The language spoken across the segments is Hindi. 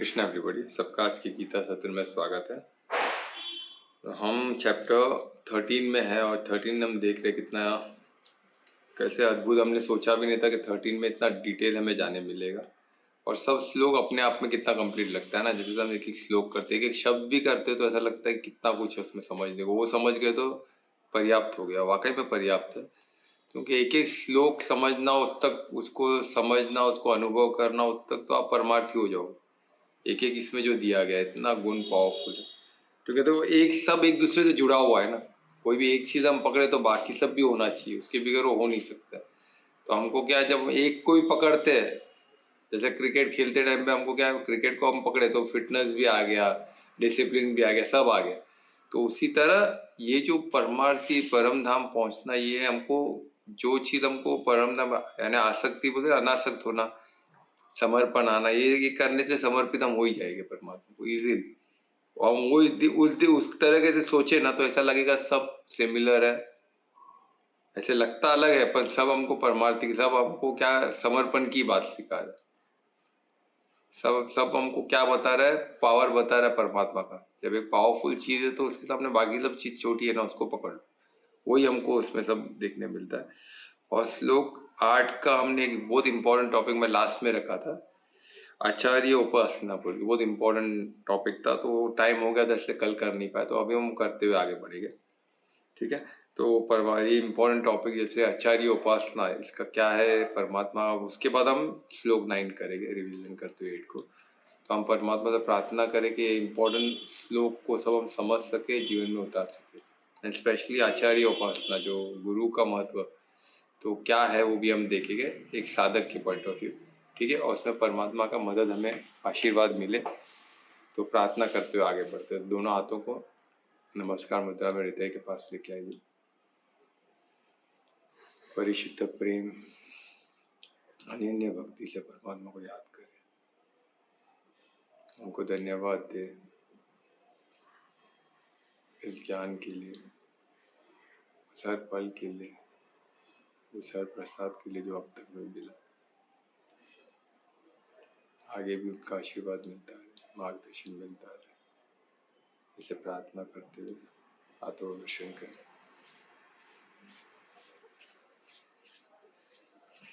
कृष्णा एवरीबॉडी, सबका आज की गीता सत्र में स्वागत है। तो हम चैप्टर 13 में है और 13 हम देख रहे कितना कैसे अद्भुत। हमने सोचा भी नहीं था कि 13 में इतना डिटेल हमें जाने मिलेगा और सब श्लोक अपने आप में कितना कंप्लीट लगता है ना। जैसे हम एक एक श्लोक करते हैं, एक शब्द भी करते तो ऐसा लगता है कितना कुछ है उसमें समझने को। वो समझ गए तो पर्याप्त हो गया, वाकई में पर्याप्त है। क्योंकि एक एक श्लोक समझना, उस तक उसको समझना, उसको अनुभव करना, उस तक तो आप परमार्थी हो जाओगे। एक एक इसमें जो दिया गया है इतना गुण पावरफुल है। क्योंकि तो एक सब एक दूसरे से जुड़ा हुआ है ना। कोई भी एक चीज हम पकड़े तो बाकी सब भी होना चाहिए, उसके बगैर वो हो नहीं सकता। तो हमको क्या है, जब एक को ही पकड़ते हैं, जैसे क्रिकेट खेलते टाइम पे हमको क्या है, क्रिकेट को हम पकड़े तो फिटनेस भी आ गया, डिसिप्लिन भी आ गया, सब आ गया। तो उसी तरह ये जो परमार्थी परम धाम पहुंचना, ये हमको जो चीज हमको परम धाम यानी आसक्ति बोलते, अनासक्त होना, समर्पण आना, ये करने से समर्पित हम हो ही जाएंगे परमात्मा को इजीली। और वो उस तरह से सोचे ना तो ऐसा लगेगा सब सिमिलर है, ऐसे लगता अलग है पर सब हमको परमार्थी, सब हमको क्या समर्पण की बात सिखा रहा है। सब सब हमको क्या बता रहा है, पावर बता रहा है परमात्मा का। जब एक पावरफुल चीज है तो उसके सामने बाकी सब चीज छोटी है ना, उसको पकड़ लो। वही हमको उसमें सब देखने मिलता है। और श्लोक 8 का हमने एक बहुत इंपॉर्टेंट टॉपिक में लास्ट में रखा था, आचार्य उपासना पर। बहुत इंपॉर्टेंट टॉपिक था, तो टाइम हो गया था इसलिए कल कर नहीं पाए, तो अभी हम करते हुए आगे बढ़ेंगे। ठीक है, तो पर ये इंपॉर्टेंट टॉपिक जैसे आचार्य उपासना है, इसका क्या है परमात्मा, उसके बाद हम श्लोक 9 करेंगे रिवीजन करते हुए 8 को। तो हम परमात्मा से प्रार्थना करें कि इंपॉर्टेंट श्लोक को सब हम समझ सके, जीवन में उतार सके। स्पेशली आचार्य उपासना, जो गुरु का महत्व तो क्या है, वो भी हम देखेंगे एक साधक के पॉइंट ऑफ व्यू। ठीक है, और उसमें परमात्मा का मदद, हमें आशीर्वाद मिले। तो प्रार्थना करते हुए आगे बढ़ते हैं। दोनों हाथों को नमस्कार मुद्रा में हृदय के पास लेके आइए। परिशुद्ध प्रेम अनन्य भक्ति से परमात्मा को याद करें, उनको धन्यवाद दे इस ज्ञान के लिए, उस हर पल के लिए, उस हर प्रसाद के लिए जो अब तक में मिला। आगे भी उनका आशीर्वाद मिलता है, मार्गदर्शन मिलता है। इसे प्रार्थना करते हुए हाथों को दर्शन करें।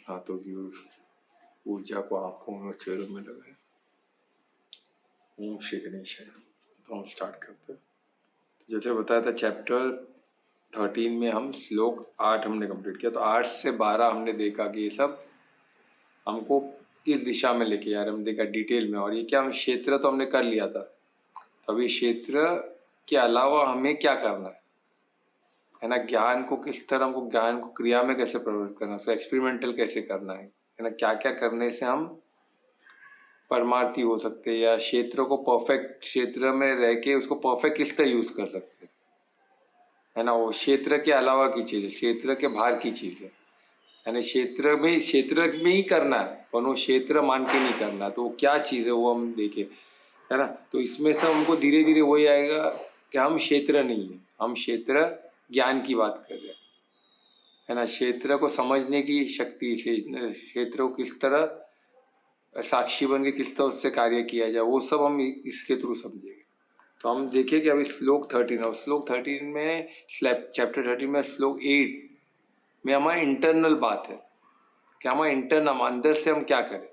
हाथों की ऊर्जा को आंखों में, चेहरों में लगाए। ओम श्री गणेश। तो हम स्टार्ट करते हैं। जैसे बताया था चैप्टर 13 में हम श्लोक 8 हमने कंप्लीट किया, तो 8 से 12 हमने देखा कि ये सब हमको किस दिशा में लेके जा रहे, हम देखा डिटेल में। और ये क्या, हम क्षेत्र तो हमने कर लिया था, तो अभी क्षेत्र के अलावा हमें क्या करना है ना। ज्ञान को किस तरह, हमको ज्ञान को क्रिया में कैसे प्रवृत्त करना है, उसको एक्सपेरिमेंटल कैसे करना है ना। क्या क्या करने से हम परमार्थी हो सकते हैं, या क्षेत्र को परफेक्ट, क्षेत्र में रह के उसको परफेक्ट किस तरह यूज कर सकते हैं, है ना। वो क्षेत्र के अलावा की चीज है, क्षेत्र के बाहर की चीज है, यानी क्षेत्र में ही करना है, पर वो क्षेत्र मान के नहीं करना। तो वो क्या चीज है वो हम देखें, है ना। तो इसमें से हमको धीरे धीरे वही आएगा कि हम क्षेत्र नहीं है, हम क्षेत्र ज्ञान की बात कर रहे हैं, है ना। क्षेत्र को समझने की शक्ति से, क्षेत्र को किस तरह साक्षी बन के किस तरह उससे कार्य किया जाए, वो सब हम इसके थ्रू समझेंगे। तो हम देखें कि अभी श्लोक 13 है, श्लोक 13 में, चैप्टर 13 में श्लोक 8 में हमारी इंटरनल बात है कि हमारा इंटरनल अंदर से हम क्या करें,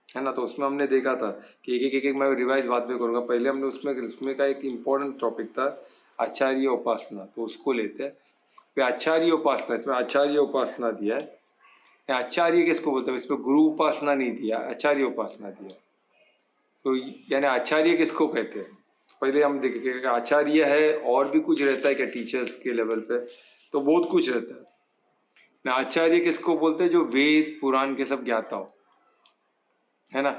है ना। तो उसमें हमने देखा था कि एक मैं रिवाइज बाद में करूंगा। पहले हमने उसमें का एक इम्पोर्टेंट टॉपिक था आचार्य उपासना, तो उसको लेते हैं। फिर आचार्य उपासना, इसमें आचार्य उपासना दिया है। आचार्य किसको बोलते हैं, इसमें गुरु उपासना नहीं दिया, आचार्य उपासना दिया। तो यानी आचार्य किसको कहते हैं, पहले हम देखेंगे आचार्य है और भी कुछ रहता है क्या टीचर्स के लेवल पे, तो बहुत कुछ रहता है। आचार्य किसको बोलते हैं, जो वेद पुराण के सब ज्ञाता हो, है ना।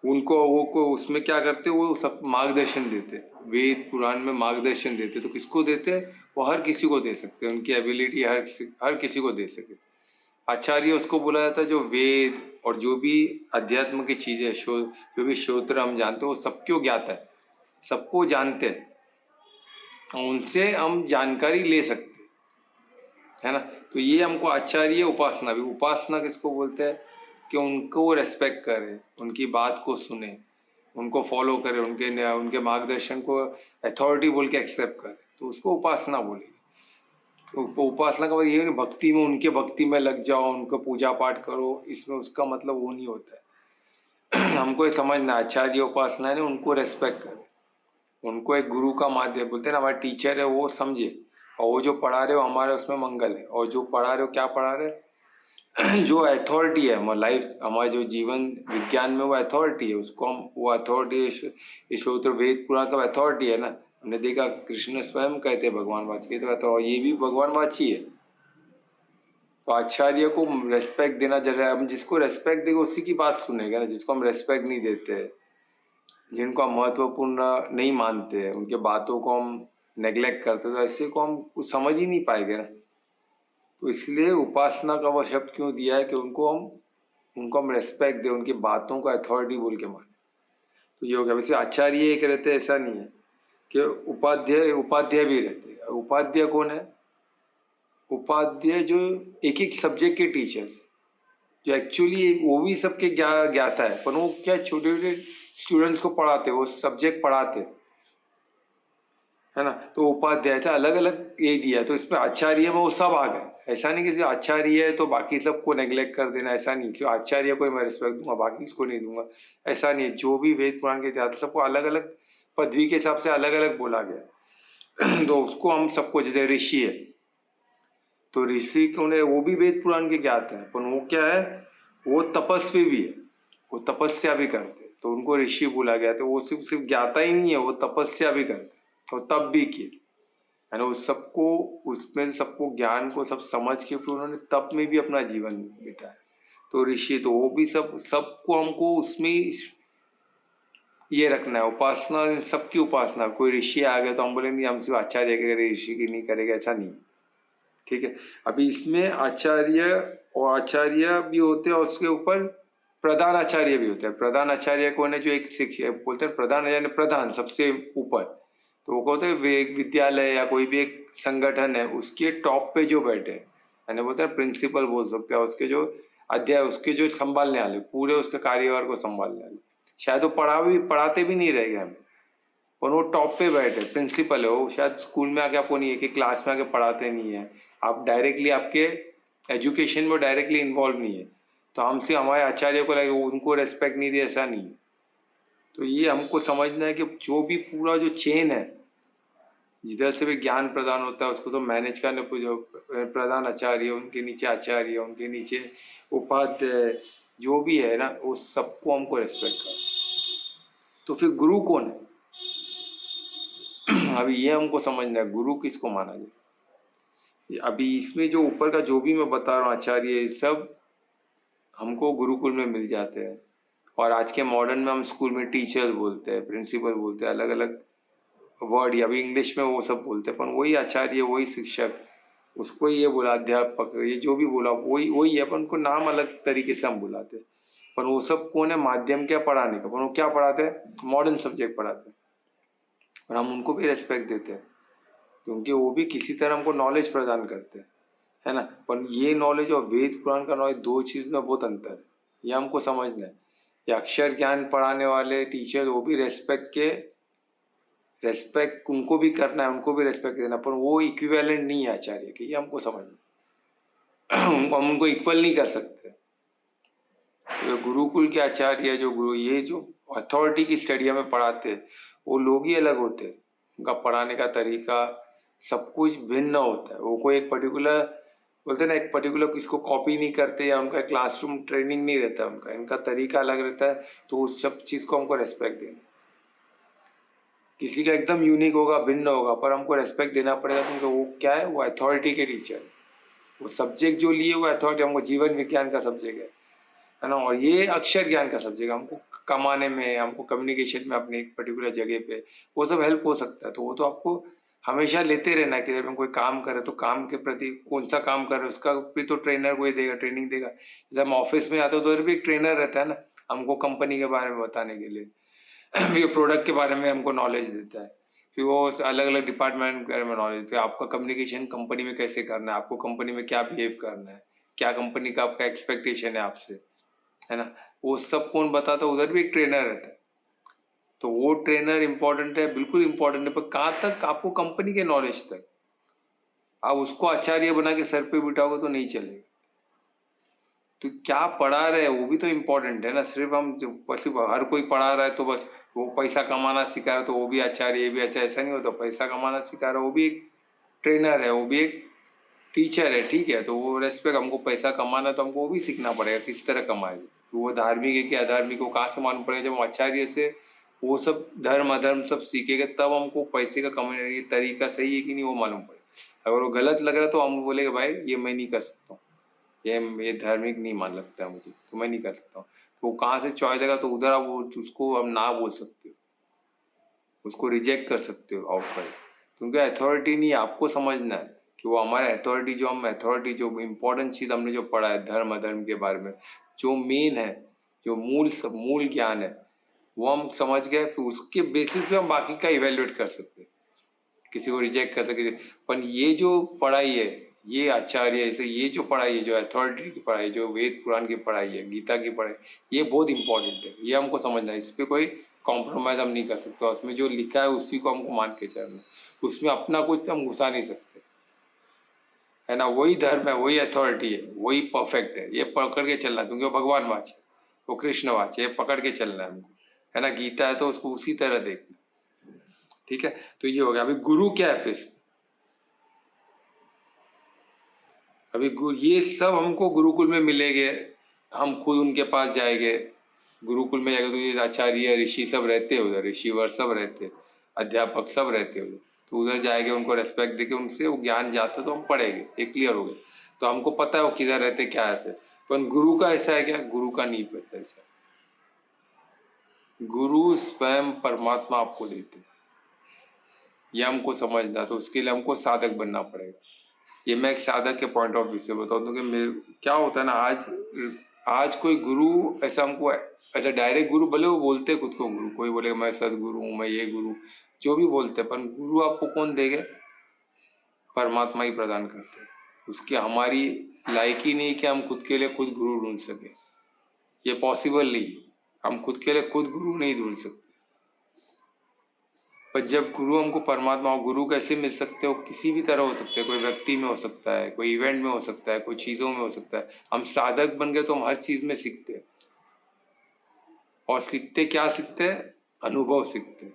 उनको वो को उसमें क्या करते, वो सब मार्गदर्शन देते, वेद पुराण में मार्गदर्शन देते। तो किसको देते, वो हर किसी को दे सकते हैं, उनकी एबिलिटी हर किसी को दे सके। आचार्य उसको बोला जाता है जो वेद और जो भी अध्यात्म की चीजें, जो भी श्रोत्र हम जानते हैं, वो सबको ज्ञाता है, सबको जानते हैं, उनसे हम जानकारी ले सकते, है ना। तो ये हमको आचार्य उपासना, भी उपासना किसको बोलते हैं कि उनको रेस्पेक्ट करें, उनकी बात को सुने, उनको फॉलो करे, उनके मार्गदर्शन को अथॉरिटी बोल के एक्सेप्ट करे, तो उसको उपासना बोलेगी। तो उपासना का मतलब ये नहीं भक्ति में, उनके भक्ति में लग जाओ, उनको पूजा पाठ करो, इसमें उसका मतलब वो नहीं होता है। हमको ये समझना, आचार्य उपासना है ना, उनको रेस्पेक्ट करो, उनको एक गुरु का माध्यम बोलते हैं ना, हमारे टीचर है वो समझे, और वो जो पढ़ा रहे हो हमारे उसमें मंगल है, और जो पढ़ा रहे हो क्या पढ़ा रहे हो जो अथॉरिटी है हमारा लाइफ, हमारे जो जीवन विज्ञान में वो अथॉरिटी है, उसको हम वो अथॉरिटी, ईश्वर वेद पुराण सब अथॉरिटी है ना। हमने देखा कृष्ण स्वयं कहते हैं भगवान वाची, तो ये भी भगवान वाची है। तो आचार्य को रेस्पेक्ट देना जरूरी है। हम जिसको रेस्पेक्ट देंगे उसी की बात सुनेगा ना, जिसको हम रेस्पेक्ट नहीं देते, जिनको हम महत्वपूर्ण नहीं मानते, उनके बातों को हम नेग्लेक्ट करते, तो ऐसे को हम कुछ समझ ही नहीं पाएंगे ना। तो इसलिए उपासना का वो शब्द क्यों दिया है कि उनको हम रेस्पेक्ट दें, उनकी बातों को अथॉरिटी बोल के माने। तो ये हो गया। वैसे आचार्य एक रहते ऐसा नहीं है कि उपाध्याय भी रहते। उपाध्याय कौन है? उपाध्याय जो एक एक सब्जेक्ट के टीचर, जो एक्चुअली वो भी सबके ज्ञाता है, पर वो क्या छोटे छोटे स्टूडेंट्स को पढ़ाते, वो सब्जेक्ट पढ़ाते, है ना। तो उपाध्याय से अलग अलग ये दिया, तो इसमें आचार्य में वो सब आ गए। ऐसा नहीं कि सिर्फ आचार्य है तो बाकी सबको नेग्लेक्ट कर देना, ऐसा नहीं। सिर्फ आचार्य को मैं रिस्पेक्ट दूंगा, बाकी इसको नहीं दूंगा, ऐसा नहीं है। जो भी वेद पुराण के इतिहास सबको अलग अलग पदवी के हिसाब से अलग अलग बोला गया। तो उसको हम सबको, जैसे ऋषि है तो ऋषि को वो भी वेद पुराण के ज्ञात है, पर वो क्या है, वो तपस्वी भी है, वो तपस्या भी करते, तो उनको ऋषि बोला गया। तो वो सिर्फ सिर्फ ज्ञाता ही नहीं है, वो तपस्या भी करते, और तब भी की, है ना। उस सबको, उसमें सबको ज्ञान को सब समझ के फिर उन्होंने तप में भी अपना जीवन बिताया। तो ऋषि, तो वो भी सबको हमको उसमें ये रखना है, उपासना सबकी उपासना। कोई ऋषि आ गया तो हम बोलेंगे हम सिर्फ आचार्य के करें, ऋषि की नहीं करेगा, ऐसा नहीं। ठीक है। अभी इसमें आचार्य और आचार्य भी होते हैं, और उसके ऊपर प्रधान आचार्य भी होते हैं। प्रधान आचार्य कौन है? जो एक शिक्षक बोलते हैं प्रधान, यानी प्रधान सबसे ऊपर। तो वो कहते हैं एक विद्यालय या कोई भी एक संगठन है, उसके टॉप पे जो बैठे, यानी बोलते हैं प्रिंसिपल बोल सकते हैं, उसके जो अध्याय, उसके जो संभालने वाले, पूरे उसके कार्यभार को संभालने वाले। शायद वो पढ़ाते भी नहीं रहेंगे हमें, और वो टॉप पे बैठे प्रिंसिपल है, वो शायद स्कूल में आके आपको नहीं है कि क्लास में आके पढ़ाते नहीं है, आप डायरेक्टली आपके एजुकेशन में डायरेक्टली इन्वॉल्व नहीं है। तो हमसे हमारे आचार्य को लगे उनको रेस्पेक्ट नहीं दिया, ऐसा नहीं। तो ये हमको समझना है कि जो भी पूरा जो चेन है, जिधर से भी ज्ञान प्रदान होता है, उसको तो मैनेज करने को जो प्रधान आचार्य, उनके नीचे आचार्य, उनके नीचे उपाध्याय, जो भी है ना, वो सबको हमको रेस्पेक्ट करना। तो फिर गुरु कौन है? अभी ये हमको समझना है, गुरु किसको माना जाए। अभी इसमें जो ऊपर का जो भी मैं बता रहा हूँ, आचार्य, सब हमको गुरुकुल में मिल जाते हैं। और आज के मॉडर्न में हम स्कूल में टीचर्स बोलते हैं, प्रिंसिपल बोलते हैं, अलग अलग वर्ड, या अभी इंग्लिश में वो सब बोलते हैं, पर वही आचार्य, वही शिक्षक, उसको ये बोला अध्यापक, ये जो भी बोला वही वही है, पर उनको नाम अलग तरीके से हम बुलाते हैं। पर वो सब कौन है? माध्यम क्या पढ़ाने का, पर वो क्या पढ़ाते हैं? मॉडर्न सब्जेक्ट पढ़ाते हैं, और हम उनको भी रेस्पेक्ट देते हैं, क्योंकि वो भी किसी तरह हमको नॉलेज प्रदान करते हैं, है ना। पर ये नॉलेज और वेद पुराण का नॉलेज, दो चीज में बहुत अंतर है, ये हमको समझना है। ये अक्षर ज्ञान पढ़ाने वाले टीचर, वो भी रेस्पेक्ट उनको भी करना है, उनको भी रेस्पेक्ट देना, पर वो इक्विवेलेंट नहीं है आचार्य के, ये हमको समझना। हम उनको इक्वल नहीं कर सकते। तो गुरुकुल के आचार्य, जो गुरु, ये जो अथॉरिटी की स्टडी हमें पढ़ाते, वो लोग ही अलग होते, उनका पढ़ाने का तरीका सब कुछ भिन्न होता है। वो कोई एक पर्टिकुलर, बोलते ना, एक पर्टिकुलर किसको कॉपी नहीं करते, या उनका क्लासरूम ट्रेनिंग नहीं रहता उनका, इनका तरीका अलग रहता है। तो उस सब चीज को हमको रेस्पेक्ट देना। किसी का एकदम यूनिक होगा, भिन्न होगा, पर हमको रेस्पेक्ट देना पड़ेगा, क्योंकि वो क्या है, वो अथॉरिटी के टीचर, वो सब्जेक्ट जो लिए वो अथॉरिटी, हमको जीवन विज्ञान का सब्जेक्ट है ना, और ये अक्षर ज्ञान का सब्जेक्ट, हमको कमाने में, हमको कम्युनिकेशन में अपने एक पर्टिकुलर जगह पे वो सब हेल्प हो सकता है। तो वो तो आपको हमेशा लेते रहना है कि जब हम कोई काम करे तो काम के प्रति, कौन सा काम कर रहे उसका भी तो ट्रेनर कोई देगा, ट्रेनिंग देगा। जब हम ऑफिस में आते हो तो भी एक ट्रेनर रहता है ना, हमको कंपनी के बारे में बताने के लिए, फिर प्रोडक्ट के बारे में हमको नॉलेज देता है, फिर वो अलग अलग डिपार्टमेंट के बारे में नॉलेज, फिर आपका कम्युनिकेशन कंपनी में कैसे करना है, आपको कंपनी में क्या बिहेव करना है, क्या कंपनी का आपका एक्सपेक्टेशन है आपसे, है ना। वो सब कौन बताता है? उधर भी एक ट्रेनर रहता है। तो वो ट्रेनर इंपॉर्टेंट है, बिल्कुल इंपॉर्टेंट है, पर कहाँ तक? आपको कंपनी के नॉलेज तक। आप उसको आचार्य बना के सर पे बिठाओगे तो नहीं चलेगा। तो क्या पढ़ा रहे हैं वो भी तो इम्पोर्टेंट है ना। सिर्फ हम बस हर कोई पढ़ा रहा है तो बस वो पैसा कमाना सिखा रहा है तो वो भी आचार्य, ये भी आचार्य, ऐसा नहीं होता। पैसा कमाना सिखा रहा है वो भी एक ट्रेनर है, वो भी एक टीचर है, ठीक है। तो वो रेस्पेक्ट, हमको पैसा कमाना तो हमको वो भी सीखना पड़ेगा किस तरह कमाएगा। तो वो धार्मिक है कि अधार्मिक, को कहाँ से मालूम पड़ेगा? जब हम आचार्य से वो सब धर्म अधर्म सब सीखेंगे तब हमको पैसे का कमाने का तरीका सही है कि नहीं वो मालूम पड़ेगा। अगर वो गलत लग रहा है तो हम बोलेंगे भाई ये मैं नहीं कर सकता हूँ, ये धार्मिक नहीं मान लगता है मुझे, तो मैं नहीं कर सकता हूँ। तो वो कहाँ से चॉइस देगा? तो उधर आप उसको अब ना बोल सकते हो, उसको रिजेक्ट कर सकते हो आउटसाइड, क्योंकि अथॉरिटी नहीं, आपको समझना है कि वो हमारा अथॉरिटी, जो हम अथॉरिटी, जो इम्पोर्टेंट चीज हमने जो पढ़ा है धर्म अधर्म के बारे में, जो मेन है, जो मूल ज्ञान है, वो हम समझ गए, फिर उसके बेसिस पे हम बाकी का इवेल्युएट कर सकते हैं, किसी को रिजेक्ट कर सकते। पर ये जो पढ़ाई है, ये आचार्य ऐसे, ये जो पढ़ाई है, जो अथॉरिटी की पढ़ाई, जो वेद पुराण की पढ़ाई है, गीता की पढ़ाई, ये बहुत इंपॉर्टेंट है, ये हमको समझना है। इस पे कोई कॉम्प्रोमाइज हम नहीं कर सकते। उसमें जो लिखा है उसी को हमको मान के चलना, उसमें अपना कुछ हम घुसा नहीं सकते, है ना। वही धर्म है, वही अथॉरिटी है, वही परफेक्ट है, ये पकड़ के चलना है, क्योंकि वो भगवान वाच है, वो कृष्ण वाच है, ये पकड़ के चलना है हमको, है ना। गीता है तो उसको उसी तरह देखना, ठीक है। तो ये हो गया। अभी गुरु क्या है फिर? अभी ये सब हमको गुरुकुल में मिलेंगे, हम खुद उनके पास जाएंगे, गुरुकुल में जाएंगे तो ये आचार्य ऋषि सब रहते हैं उधर, ऋषिवर सब रहते, अध्यापक सब रहते उधर। तो उधर जाएंगे, उनको रेस्पेक्ट देके उनसे वो ज्ञान जाता तो हम पढ़ेंगे, ये क्लियर हो गया। तो हमको पता है वो किधर रहते, क्या रहते। पर गुरु का ऐसा है क्या? गुरु का नहीं पता ऐसा। गुरु स्वयं परमात्मा आपको देते, ये हमको समझना। तो उसके लिए हमको साधक बनना पड़ेगा। ये मैं एक साधक के पॉइंट ऑफ व्यू से बताऊँ तो कि मेरे क्या होता है ना, आज कोई गुरु ऐसा हमको, अच्छा डायरेक्ट गुरु भले वो बोलते खुद को गुरु, कोई बोले मैं सदगुरु हूँ, मैं ये गुरु, जो भी बोलते हैं, पर गुरु आपको कौन देगा? परमात्मा ही प्रदान करते हैं। उसकी हमारी लायकी नहीं कि हम खुद के लिए खुद गुरु ढूंढ सके, ये पॉसिबल नहीं। हम खुद के लिए खुद गुरु नहीं ढूंढ सकते। पर जब गुरु हमको परमात्मा हो, गुरु कैसे मिल सकते हो? किसी भी तरह हो सकते हैं, कोई व्यक्ति में हो सकता है, कोई इवेंट में हो सकता है, कोई चीजों में हो सकता है। हम साधक बन गए तो हम हर चीज में सीखते हैं। और सीखते क्या सीखते हैं? अनुभव सीखते हैं,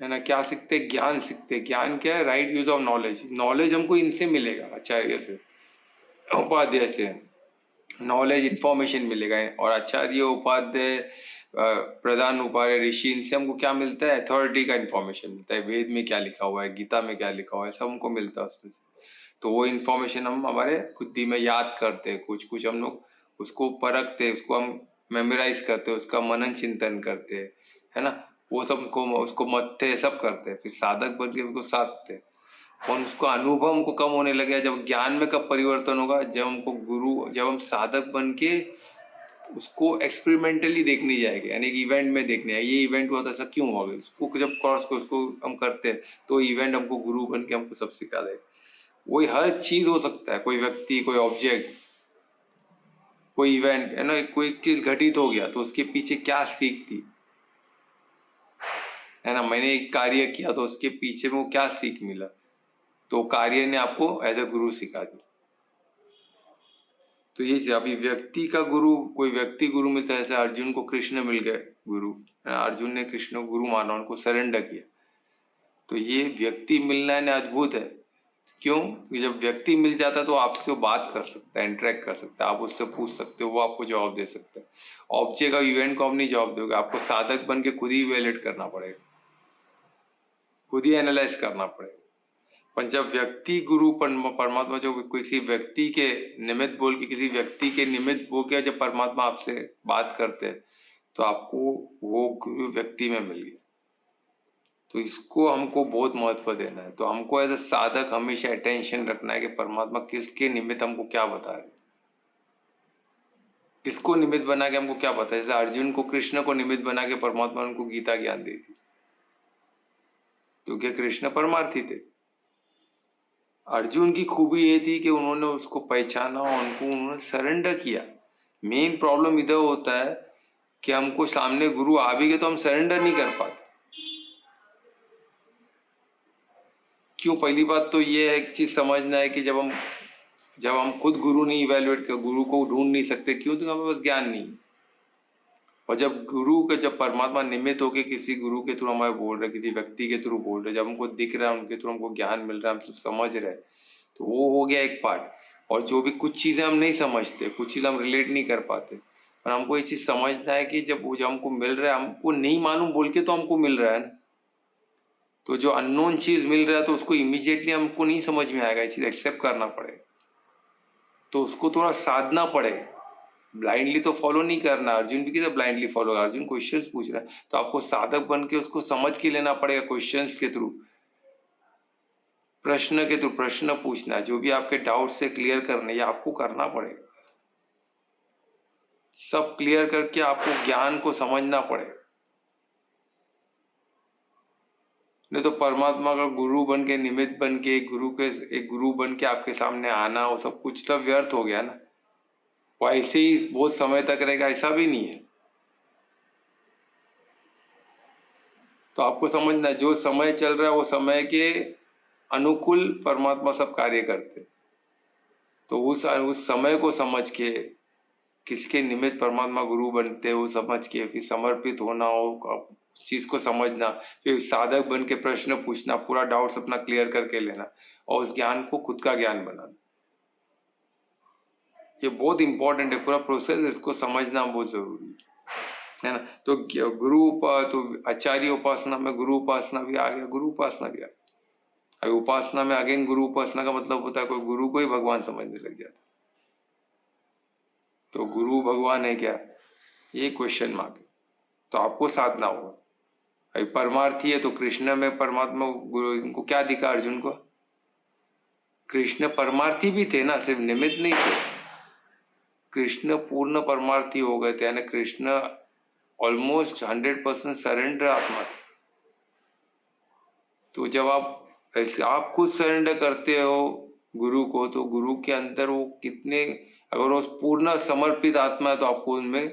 है ना। क्या सीखते? ज्ञान सीखते। ज्ञान क्या है? Right use of knowledge. Knowledge हमको इनसे मिलेगा, आचार्य से, उपाध्याय से नॉलेज इंफॉर्मेशन मिलेगा। और आचार्य उपाध्याय प्रधान उपाध्याय ऋषि, इनसे हमको क्या मिलता है? अथॉरिटी का इंफॉर्मेशन मिलता है। वेद में क्या लिखा हुआ है, गीता में क्या लिखा हुआ है, सब हमको मिलता है उसमें से। तो वो इंफॉर्मेशन हम हमारे बुद्धि में याद करते हैं, कुछ कुछ हम लोग उसको परखते हैं, उसको हम मेमोराइज करते हैं, उसका मनन चिंतन करते हैं, है ना। वो सब उसको मत्थे सब करते हैं, फिर साधक बन के उसको साधते हैं। और उसको अनुभव हमको कम होने लगे। जब ज्ञान में कब परिवर्तन होगा? जब हमको जब हम साधक बन के उसको एक्सपेरिमेंटली देखने जाएंगे, यानी कि इवेंट में देखने आए, ये इवेंट हुआ तो ऐसा क्यों हुआ, उसको जब क्रॉस को उसको हम करते हैं तो इवेंट हमको गुरु बन के हमको सब सिखा देगा। वही हर चीज हो सकता है, कोई व्यक्ति, कोई ऑब्जेक्ट, कोई इवेंट, है ना। कोई चीज घटित हो गया तो उसके पीछे क्या सीख थी, है ना। मैंने एक कार्य किया तो उसके पीछे में वो क्या सीख मिला, तो कार्य ने आपको एज ए गुरु सिखा दी। तो ये अभी व्यक्ति का गुरु, कोई व्यक्ति गुरु मिलता है। जैसे अर्जुन को कृष्ण मिल गए गुरु, अर्जुन ने कृष्ण को गुरु माना, उनको सरेंडर किया। तो ये व्यक्ति मिलना है अद्भुत है। क्यों? जब व्यक्ति मिल जाता है तो आपसे वो बात कर सकता है, इंटरेक्ट कर सकता है, आप उससे पूछ सकते हो, वो आपको जवाब दे सकता है। ऑब्जेक्ट और इवेंट को आप नहीं जवाब दोगे, आपको साधक बन के खुद ही इवेल्युएट करना पड़ेगा, खुद ही एनालाइज करना पड़ेगा। पर जब व्यक्ति गुरु परमात्मा, जो किसी व्यक्ति के निमित्त बोल के, किसी व्यक्ति के निमित्त बोल के जब परमात्मा आपसे बात करते हैं तो आपको वो गुरु व्यक्ति में मिल गया। तो इसको हमको बहुत महत्व देना है। तो हमको एज ए साधक हमेशा अटेंशन रखना है कि परमात्मा किसके निमित्त हमको क्या बता रहे, किसको निमित्त बना के हमको क्या बता। जैसे अर्जुन को कृष्ण को निमित्त बना के परमात्मा ने उनको गीता ज्ञान दे दी, क्योंकि कृष्ण परमार्थी थे। अर्जुन की खूबी ये थी कि उन्होंने उसको पहचाना, उनको उन्होंने सरेंडर किया। मेन प्रॉब्लम इधर होता है कि हमको सामने गुरु आ भी गए तो हम सरेंडर नहीं कर पाते। क्यों? पहली बात तो ये है, एक चीज समझना है कि जब हम खुद गुरु नहीं इवेल्युएट कर, गुरु को ढूंढ नहीं सकते, क्यों? तो हमें बस ज्ञान नहीं। और जब परमात्मा निमित्त होके किसी गुरु के थ्रू हमें बोल रहे, किसी व्यक्ति के थ्रू बोल रहे, जब हमको दिख रहा है, उनके थ्रू हमको ज्ञान मिल रहा है, हम सब समझ रहे, तो वो हो गया एक पार्ट। और जो भी कुछ चीजें हम नहीं समझते, कुछ चीज हम रिलेट नहीं कर पाते, पर हमको ये चीज समझना है कि जब हमको मिल रहा है, हमको नहीं मालूम बोल के तो हमको मिल रहा है ना। तो जो अननोन चीज मिल रहा है तो उसको इमीडिएटली हमको नहीं समझ में आएगा, ये चीज एक्सेप्ट करना पड़ेगा। तो उसको थोड़ा साधना पड़ेगा, ब्लाइंडली तो फॉलो नहीं करना। अर्जुन भी किधर ब्लाइंडली फॉलो, अर्जुन क्वेश्चंस पूछ रहा है, तो आपको साधक बन के उसको समझ के लेना पड़ेगा, क्वेश्चंस के थ्रू, प्रश्न के थ्रू, प्रश्न पूछना, जो भी आपके डाउट से क्लियर करने, ये आपको करना पड़ेगा। सब क्लियर करके आपको ज्ञान को समझना पड़ेगा। नहीं तो परमात्मा का गुरु बन के, निमित्त बन के, एक गुरु बन के आपके सामने आना, वो सब कुछ सब व्यर्थ हो गया ना। वो ऐसे ही बहुत समय तक रहेगा, ऐसा भी नहीं है। तो आपको समझना, जो समय चल रहा है वो समय के अनुकूल परमात्मा सब कार्य करते। तो उस समय को समझ के, किसके निमित्त परमात्मा गुरु बनते, वो समझ के फिर समर्पित होना, हो चीज को समझना, फिर साधक बन के प्रश्न पूछना, पूरा डाउट्स अपना क्लियर करके लेना, और उस ज्ञान को खुद का ज्ञान बनाना। ये बहुत इंपॉर्टेंट है, पूरा प्रोसेस, इसको समझना बहुत जरूरी है ना। तो तो आचार्य उपासना में गुरु उपासना भी आ गया, गुरु उपासना भी आ गया। अभी उपासना में अगेन गुरु उपासना का मतलब होता है कोई गुरु को ही भगवान समझने लग जाता। तो गुरु भगवान है क्या, ये क्वेश्चन मार्क है। तो आपको साधना होगा। अभी परमार्थी है तो कृष्ण में परमात्मा गुरु, इनको क्या दिखा अर्जुन को? कृष्ण परमार्थी भी थे ना, सिर्फ निमित्त नहीं थे। कृष्ण पूर्ण परमार्थी हो गए थे, यानी कृष्ण ऑलमोस्ट 100% सरेंडर आत्मा थे। तो जब आप खुद सरेंडर करते हो गुरु को, तो गुरु के अंदर वो कितने, अगर वो पूर्ण समर्पित आत्मा है तो आपको उनमें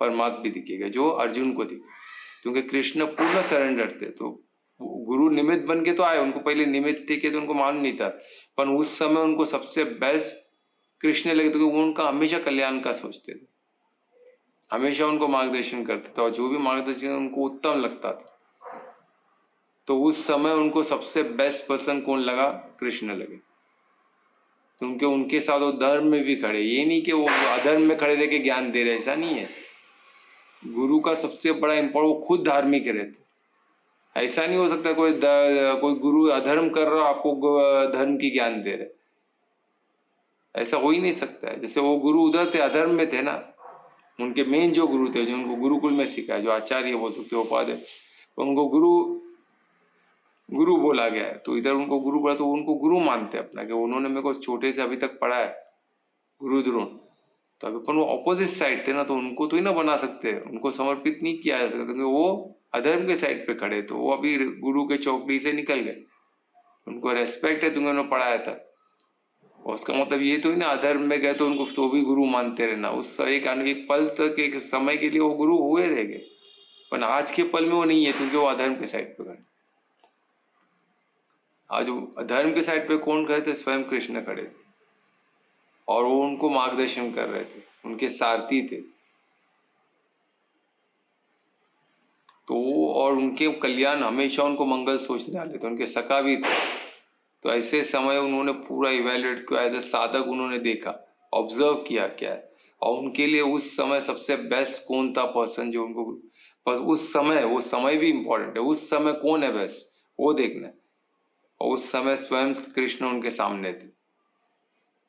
परमात्मा भी दिखेगा, जो अर्जुन को दिखा, क्योंकि कृष्ण पूर्ण सरेंडर थे। तो गुरु निमित्त बन के तो आए, उनको पहले निमित्त थे कि तो उनको मालूम नहीं था, पर उस समय उनको सबसे बेस्ट कृष्ण लगे, तो वो उनका हमेशा कल्याण का सोचते थे, हमेशा उनको मार्गदर्शन करते थे, और जो भी मार्गदर्शन उनको उत्तम लगता था। तो उस समय उनको सबसे बेस्ट पर्सन कौन लगा? कृष्ण लगे। क्योंकि उनके साथ वो धर्म में भी खड़े, ये नहीं कि वो अधर्म में खड़े रह के ज्ञान दे रहे, ऐसा नहीं है। गुरु का सबसे बड़ा इम्पोर्टेंट, वो खुद धार्मिक रहते। ऐसा नहीं हो सकता कोई गुरु अधर्म कर रहा आपको धर्म की ज्ञान दे रहे, ऐसा हो ही नहीं सकता है। जैसे वो गुरु उधर थे, अधर्म में थे ना, उनके मेन जो गुरु थे, जो उनको गुरुकुल में सिखाया, जो आचार्य बोल सकते उपाध्याय, उनको गुरु बोला गया है। तो इधर उनको गुरु बोला, तो उनको गुरु मानते अपना, कि उन्होंने मेरे को छोटे से अभी तक पढ़ा है, गुरु द्रोण। तो अभी वो ऑपोजिट साइड थे ना, तो उनको तो ही ना बना सकते, उनको समर्पित नहीं किया जा सकता, क्योंकि वो अधर्म के साइड पे खड़े, तो वो अभी गुरु के चौकड़ी से निकल गए। उनको रेस्पेक्ट है, तुमने उन्होंने पढ़ाया था, और उसका मतलब ये तो ही ना अधर्म में गए तो उनको तो भी गुरु मानते रहना। उस एक पल तक, एक समय के लिए वो गुरु हुए रह गए, पर आज के पल में वो नहीं है, क्योंकि वो अधर्म के साइड पे खड़े। आज धर्म के साइड पे कौन खड़े थे? स्वयं कृष्ण खड़े थे, और वो उनको मार्गदर्शन कर रहे थे, उनके सारथी थे। तो और उनके कल्याण, हमेशा उनको मंगल सोचने वाले थे, उनके सखा भी थे। तो ऐसे समय उन्होंने पूरा इवेल्युएट किया, एज ए साधक उन्होंने देखा, ऑब्जर्व किया क्या है, और उनके लिए उस समय सबसे बेस्ट कौन था पर्सन, जो उनको, पर उस समय, वो समय भी इंपॉर्टेंट है, उस समय कौन है बेस्ट वो देखना है। और उस समय स्वयं कृष्ण उनके सामने थे,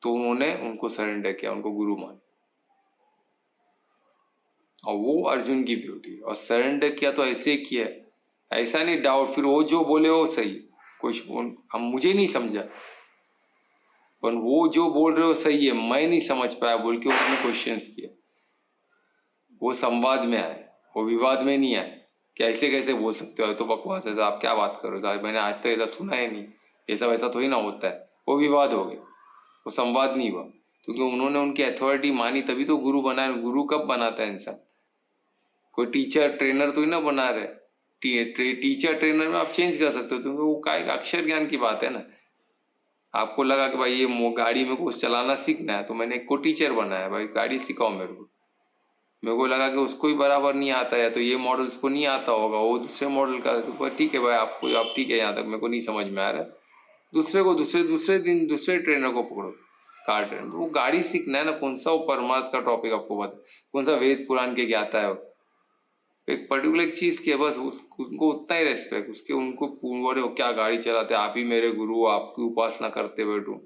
तो उन्होंने उनको सरेंडर किया, उनको गुरु मान। और वो अर्जुन की ब्यूटी, और सरेंडर किया तो ऐसे किया, ऐसा नहीं डाउट, फिर वो जो बोले वो सही, कुछ हम मुझे नहीं समझा, पर वो जो बोल रहे हो सही है, मैं नहीं समझ पाया बोल के उन्होंने क्वेश्चंस किया। वो संवाद में आए, वो विवाद में नहीं आए कि ऐसे कैसे बोल सकते हो, तो बकवास है, आप क्या बात करो, मैंने आज तक ऐसा सुना ही नहीं, ये सब ऐसा तो ही ना होता है। वो विवाद हो गया, वो संवाद नहीं हुआ, क्योंकि उन्होंने उनकी अथॉरिटी मानी, तभी तो गुरु बना। गुरु कब बनाता है इंसान? कोई टीचर ट्रेनर तो ही ना बना रहे। टीचर ट्रेनर में आप चेंज कर सकते हो, क्योंकि वो का एक अक्षर ज्ञान की बात है ना। आपको लगा कि भाई ये गाड़ी में कुछ चलाना सीखना है, तो मैंने एक को टीचर बनाया, भाई गाड़ी सिखाओ मेरे को। मेरे को लगा कि उसको ही बराबर नहीं आता है, तो ये मॉडल उसको नहीं आता होगा, वो दूसरे मॉडल का, तो ठीक है भाई, आपको आप ठीक है, यहाँ तक मेरे को नहीं समझ में आ रहा है, दूसरे को दूसरे दिन दूसरे ट्रेनर को पकड़ो, कार ट्रेनर। तो वो गाड़ी सीखना है ना, कौन सा वो परमार्थ का टॉपिक आपको बता, कौन सा वेद पुराण के ज्ञाता है, एक पर्टिकुलर चीज की है बस, उनको उतना ही रेस्पेक्ट, उसके उनको बोले क्या गाड़ी चलाते, आप ही मेरे गुरु, आपकी उपासना करते बैठूं,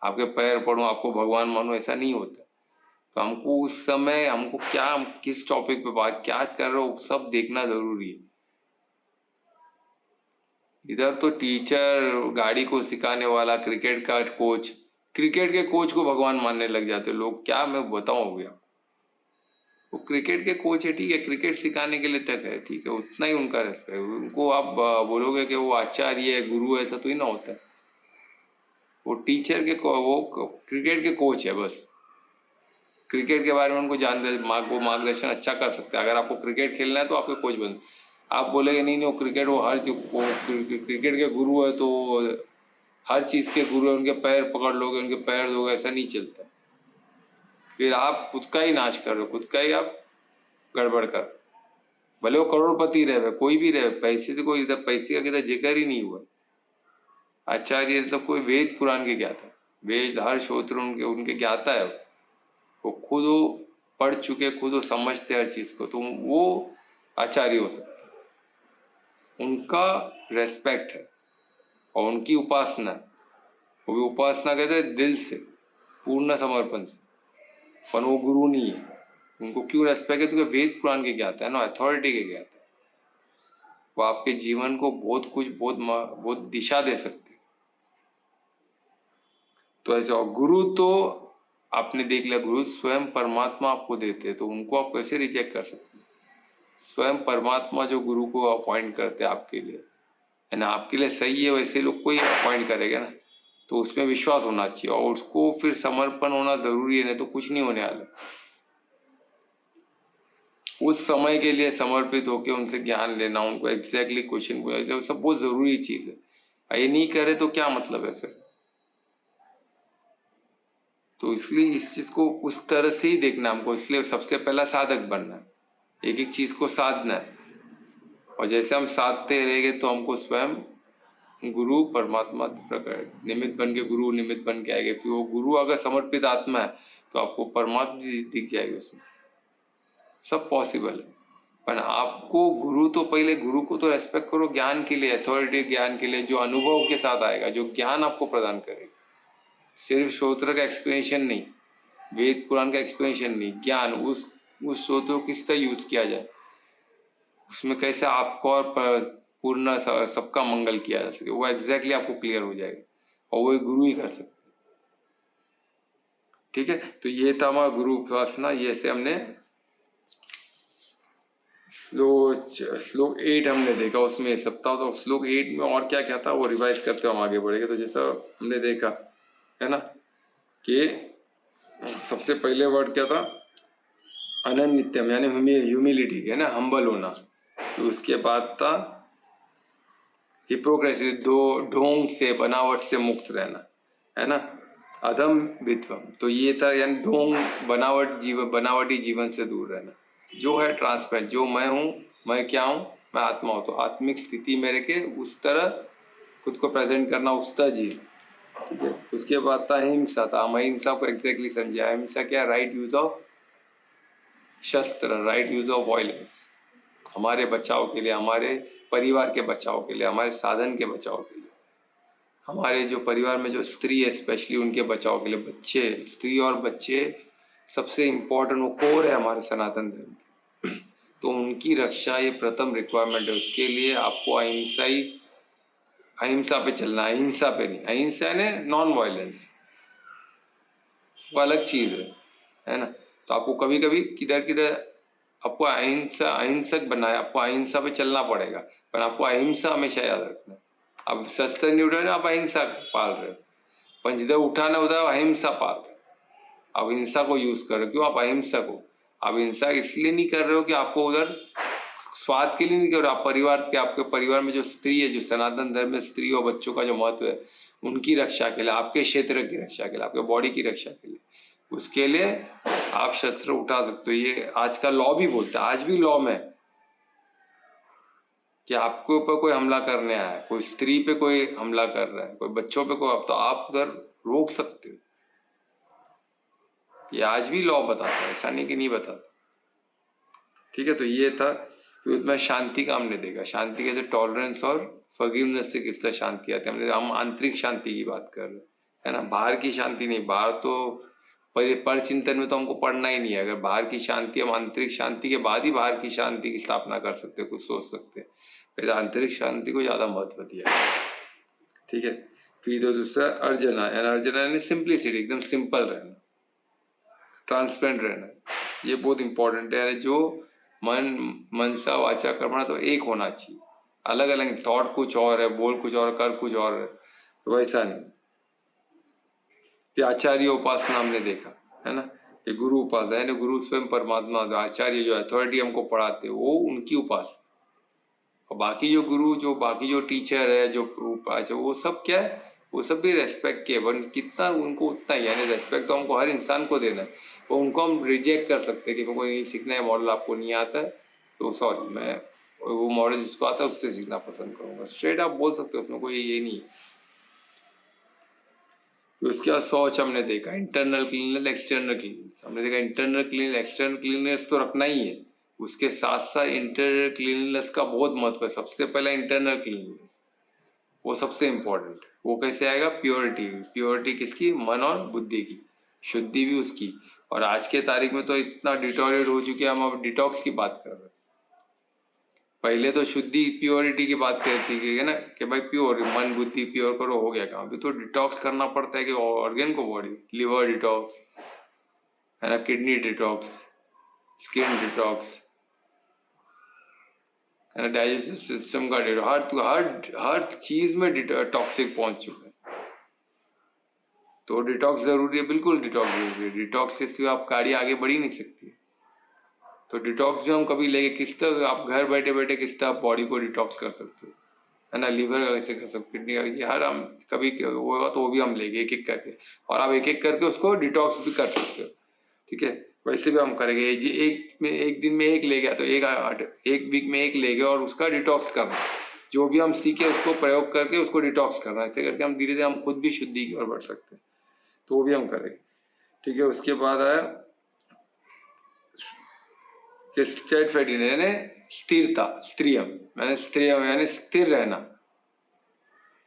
आपके पैर पढ़ूं, आपको भगवान मानो, ऐसा नहीं होता। तो हमको उस समय हमको क्या, किस टॉपिक पे बात क्या कर रहे हो, सब देखना जरूरी है। इधर तो टीचर, गाड़ी को सिखाने वाला, क्रिकेट का कोच, क्रिकेट के कोच को भगवान मानने लग जाते लोग, क्या मैं बताऊं भैया। वो क्रिकेट के कोच है, ठीक है, क्रिकेट सिखाने के लिए तक है, ठीक है, उतना ही उनका रेस्पेक्ट। उनको आप बोलोगे कि वो आचार्य है, गुरु है, ऐसा तो ही ना होता है। वो टीचर के वो क्रिकेट के कोच है बस। क्रिकेट के बारे में उनको वो मार्गदर्शन अच्छा कर सकते हैं। अगर आपको क्रिकेट खेलना है तो आपके कोच बन, आप बोलेगे नहीं नहीं वो क्रिकेट, वो हर वो क्रिकेट के गुरु है, तो हर चीज के गुरु है, उनके पैर पकड़ लोगे, उनके पैर दोगे, ऐसा नहीं चलता। फिर आप खुद का ही नाश कर रहे हो, खुद का ही आप गड़बड़ कर, भले वो करोड़पति रहे, कोई भी रहे, पैसे से कोई इधर पैसे का किधर जिक्र ही नहीं हुआ। आचार्य तो कोई वेद पुराण के ज्ञाता, वेद हर श्रोत्र उनके उनके ज्ञाता है, वो खुद वो पढ़ चुके, खुद वो समझते हर चीज को, तो वो आचार्य हो सकते, उनका रेस्पेक्ट है और उनकी उपासना, वो भी उपासना कहते हैं दिल से, पूर्ण समर्पण से, पर वो गुरु नहीं है। उनको क्यों रेस्पेक्ट है, क्योंकि वेद पुराण के ज्ञाता है ना, अथॉरिटी के ज्ञाता है, वो आपके जीवन को बहुत कुछ बहुत दिशा दे सकते। तो ऐसे, और गुरु तो आपने देख लिया, गुरु स्वयं परमात्मा आपको देते हैं, तो उनको आप कैसे रिजेक्ट कर सकते हैं। स्वयं परमात्मा जो गुरु को अपॉइंट करते हैं आपके लिए, है ना, आपके लिए सही है, वैसे लोग को ही अपॉइंट करेगा ना, तो उसमें विश्वास होना चाहिए और उसको फिर समर्पण होना जरूरी है, नहीं तो कुछ नहीं होने वाला। उस समय के लिए समर्पित होकर उनसे ज्ञान लेना, उनको एग्जैक्टली क्वेश्चन पूछना, सब बहुत जरूरी चीज है। ये नहीं करे तो क्या मतलब है फिर। तो इसलिए इस चीज को उस तरह से ही देखना हमको, इसलिए सबसे पहला साधक बनना है, एक एक चीज को साधना है, और जैसे हम साधते रहेंगे तो हमको स्वयं गुरु परमात्मा प्रकट निमित्त बन के, गुरु निमित्त बन के आएंगे। फिर वो गुरु अगर समर्पित आत्मा है तो आपको परमात्मा दिख जाएगी उसमें, सब पॉसिबल है। पर आपको गुरु तो पहले, गुरु को तो रेस्पेक्ट करो ज्ञान के लिए, अथॉरिटी ज्ञान के लिए, जो अनुभव के साथ आएगा, जो ज्ञान आपको प्रदान करेगा, सिर्फ श्रोत्र का एक्सप्लेनेशन नहीं, वेद पुराण का एक्सप्लेनेशन नहीं, ज्ञान, उस श्रोत्र को किस तरह यूज किया जाए, उसमें कैसे आपको और पूर्ण सबका मंगल किया जा सके, वो एग्जैक्टली आपको क्लियर हो जाएगा, और वो गुरु ही कर सकते। ठीक है, तो ये था हमारा गुरु उपासना। ये से हमने श्लोक 8 हमने देखा, उसमें सप्ताह, तो श्लोक 8 में और क्या क्या था वो रिवाइज करते हुए हम आगे बढ़ेंगे। तो जैसा हमने देखा है ना कि सबसे पहले वर्ड क्या था, अनन्यतम, यानी ह्यूमिलिटी है ना, हम्बल होना। तो उसके बाद था हिपोक्रेसी, ढोंग से, बनावट से मुक्त रहना, है ना, अधम वित्वम, तो ये था, यानी ढोंग, बनावटी जीवन से दूर रहना, जो है ट्रांसपेरेंट, जो मैं हूँ, मैं क्या हूँ, मैं आत्मा हूँ, तो आत्मिक स्थिति मेरे के उस तरह खुद को प्रेजेंट करना, उस तरह जी। ठीक है, उसके बाद था अहिंसा, था हम अहिंसा को एग्जैक्टली समझा। अहिंसा क्या, राइट यूज ऑफ शस्त्र, राइट यूज ऑफ वायलेंस, हमारे बचाव के लिए, हमारे परिवार के बचाव के लिए, हमारे साधन के बचाव के लिए, हमारे जो परिवार में जो स्त्री है स्पेशली उनके बचाव के लिए, बच्चे, स्त्री और बच्चे सबसे इम्पोर्टेंट, वो कोर है हमारे सनातन धर्म की, तो उनकी रक्षा ये प्रथम रिक्वायरमेंट है। उसके लिए आपको अहिंसा पे चलना, अहिंसा पे नहीं। अहिंसा ने नॉन वायलेंस, वो अलग चीज है ना। तो आपको कभी कभी किधर किधर आपको अहिंसक बनना है, आपको अहिंसा पे चलना पड़ेगा, पर आपको अहिंसा हमेशा याद रखना है। अब शस्त्र नहीं उठाना, आप अहिंसा पाल रहे हो, पर जिधर उठाना उधर अहिंसा पाल रहे हो, अब हिंसा को यूज करो, क्यों, आप अहिंसक हो, आप हिंसा इसलिए नहीं कर रहे हो कि आपको उधर स्वाद के लिए नहीं कर रहे, आप परिवार के, आपके परिवार में जो स्त्री है, जो सनातन धर्म में स्त्री और बच्चों का जो महत्व है उनकी रक्षा के लिए, आपके क्षेत्र की रक्षा के लिए, आपके बॉडी की रक्षा के लिए, उसके लिए आप शस्त्र उठा सकते हो। ये आज का लॉ भी बोलता है, आज भी लॉ में कि आपके ऊपर कोई हमला करने आया है, कोई स्त्री पे कोई हमला कर रहा है, कोई बच्चों पे कोई, तो आप उधर रोक सकते हो। ये आज भी लॉ बताता है, ऐसा नहीं कि नहीं बताता। ठीक है, तो ये था। फिर उसमें शांति का हमने देखा, शांति कैसे टॉलरेंस और फॉरगिवनेस से किस तरह शांति आती है। हम आंतरिक शांति की बात कर रहे हैं, है ना, बाहर की शांति नहीं। बाहर तो पर चिंतन में तो हमको पढ़ना ही नहीं है। अगर बाहर की शांति, हम आंतरिक शांति के बाद ही बाहर की शांति की स्थापना कर सकते, कुछ सोच सकते, फिर आंतरिक शांति को ज्यादा महत्व दिया। ठीक है, फिर तो दूसरा अर्जना, अर्जना यानी सिंप्लिसिटी, एकदम सिंपल रहना, ट्रांसपेरेंट रहना। ये बहुत इंपॉर्टेंट है। जो मन, मनसा, वाचा, कर्मणा तो एक होना चाहिए। अलग अलग थॉट कुछ और है, बोल कुछ और, कर कुछ और है, तो वैसा नहीं। फिर आचार्य उपासना हमने देखा, है ना, कि गुरु उपासना है, गुरु स्वयं परमात्मा, आचार्य जो अथॉरिटी हमको पढ़ाते वो उनकी उपासना। और बाकी जो गुरु, जो बाकी जो टीचर है, जो उपासना, वो सब क्या है, वो सब भी रेस्पेक्ट के, वन कितना उनको उतना ही, यानी रेस्पेक्ट तो हमको हर इंसान को देना है। वो उनको हम रिजेक्ट कर सकते हैं कि मेरे को नहीं सीखना है, मॉडल आपको नहीं आता है तो सॉरी, मैं वो मॉडल जिसको आता है उससे सीखना पसंद करूंगा। स्ट्रेट आप बोल सकते हो, उसमें कोई ये नहीं है। उसके बाद शौच हमने देखा, इंटरनल क्लीननेस, एक्सटर्नल क्लीननेस हमने देखा। इंटरनल क्लीन, एक्सटर्नल क्लीननेस तो रखना ही है, उसके साथ साथ इंटरनल क्लीननेस का बहुत महत्व है। सबसे पहला इंटरनल क्लीननेस, वो सबसे इंपॉर्टेंट। वो कैसे आएगा, प्योरिटी। प्योरिटी किसकी, मन और बुद्धि की, शुद्धि भी उसकी। और आज के तारीख में तो इतना डिटोरिएट हो चुके हैं, हम अब डिटॉक्स की बात कर रहे हैं। पहले तो शुद्धि, प्योरिटी की बात करती है ना, कि भाई प्योर मन बुद्धि प्योर करो, हो गया काम। अभी तो डिटॉक्स करना पड़ता है कि ऑर्गन को, बॉडी, लिवर डिटॉक्स, है ना, किडनी डिटॉक्स, स्किन डिटॉक्स, है ना, डाइजेस्टिव सिस्टम का डिटॉक्स, हर चीज में टॉक्सिक पहुंच चुका है। तो डिटॉक्स जरूरी है, बिल्कुल डिटॉक्स जरूरी है। डिटॉक्स के सिवा आप गाड़ी आगे बढ़ ही नहीं सकती। तो डिटॉक्स भी हम कभी लेके किस तरह, आप घर बैठे बैठे किस तरह बॉडी को डिटॉक्स कर सकते हो, है ना, लीवर का कैसे कर सकते, किडनी का, ये हर हम कभी होगा तो वो भी हम लेंगे एक एक करके, और आप एक एक करके उसको डिटॉक्स भी कर सकते हो। ठीक है, वैसे भी हम करेंगे। एक दिन में एक ले गया तो एक वीक में एक ले गया, और उसका डिटॉक्स करना, जो भी हम सीखे उसको प्रयोग करके उसको डिटॉक्स करना। ऐसे करके हम धीरे धीरे हम खुद भी शुद्धि की ओर बढ़ सकते हैं, तो वो भी हम करेंगे। ठीक है, उसके बाद आया स्टेडफैडिनेस यानी स्थिरता, स्त्रियम यानी स्त्रियम यानी स्थिर रहना,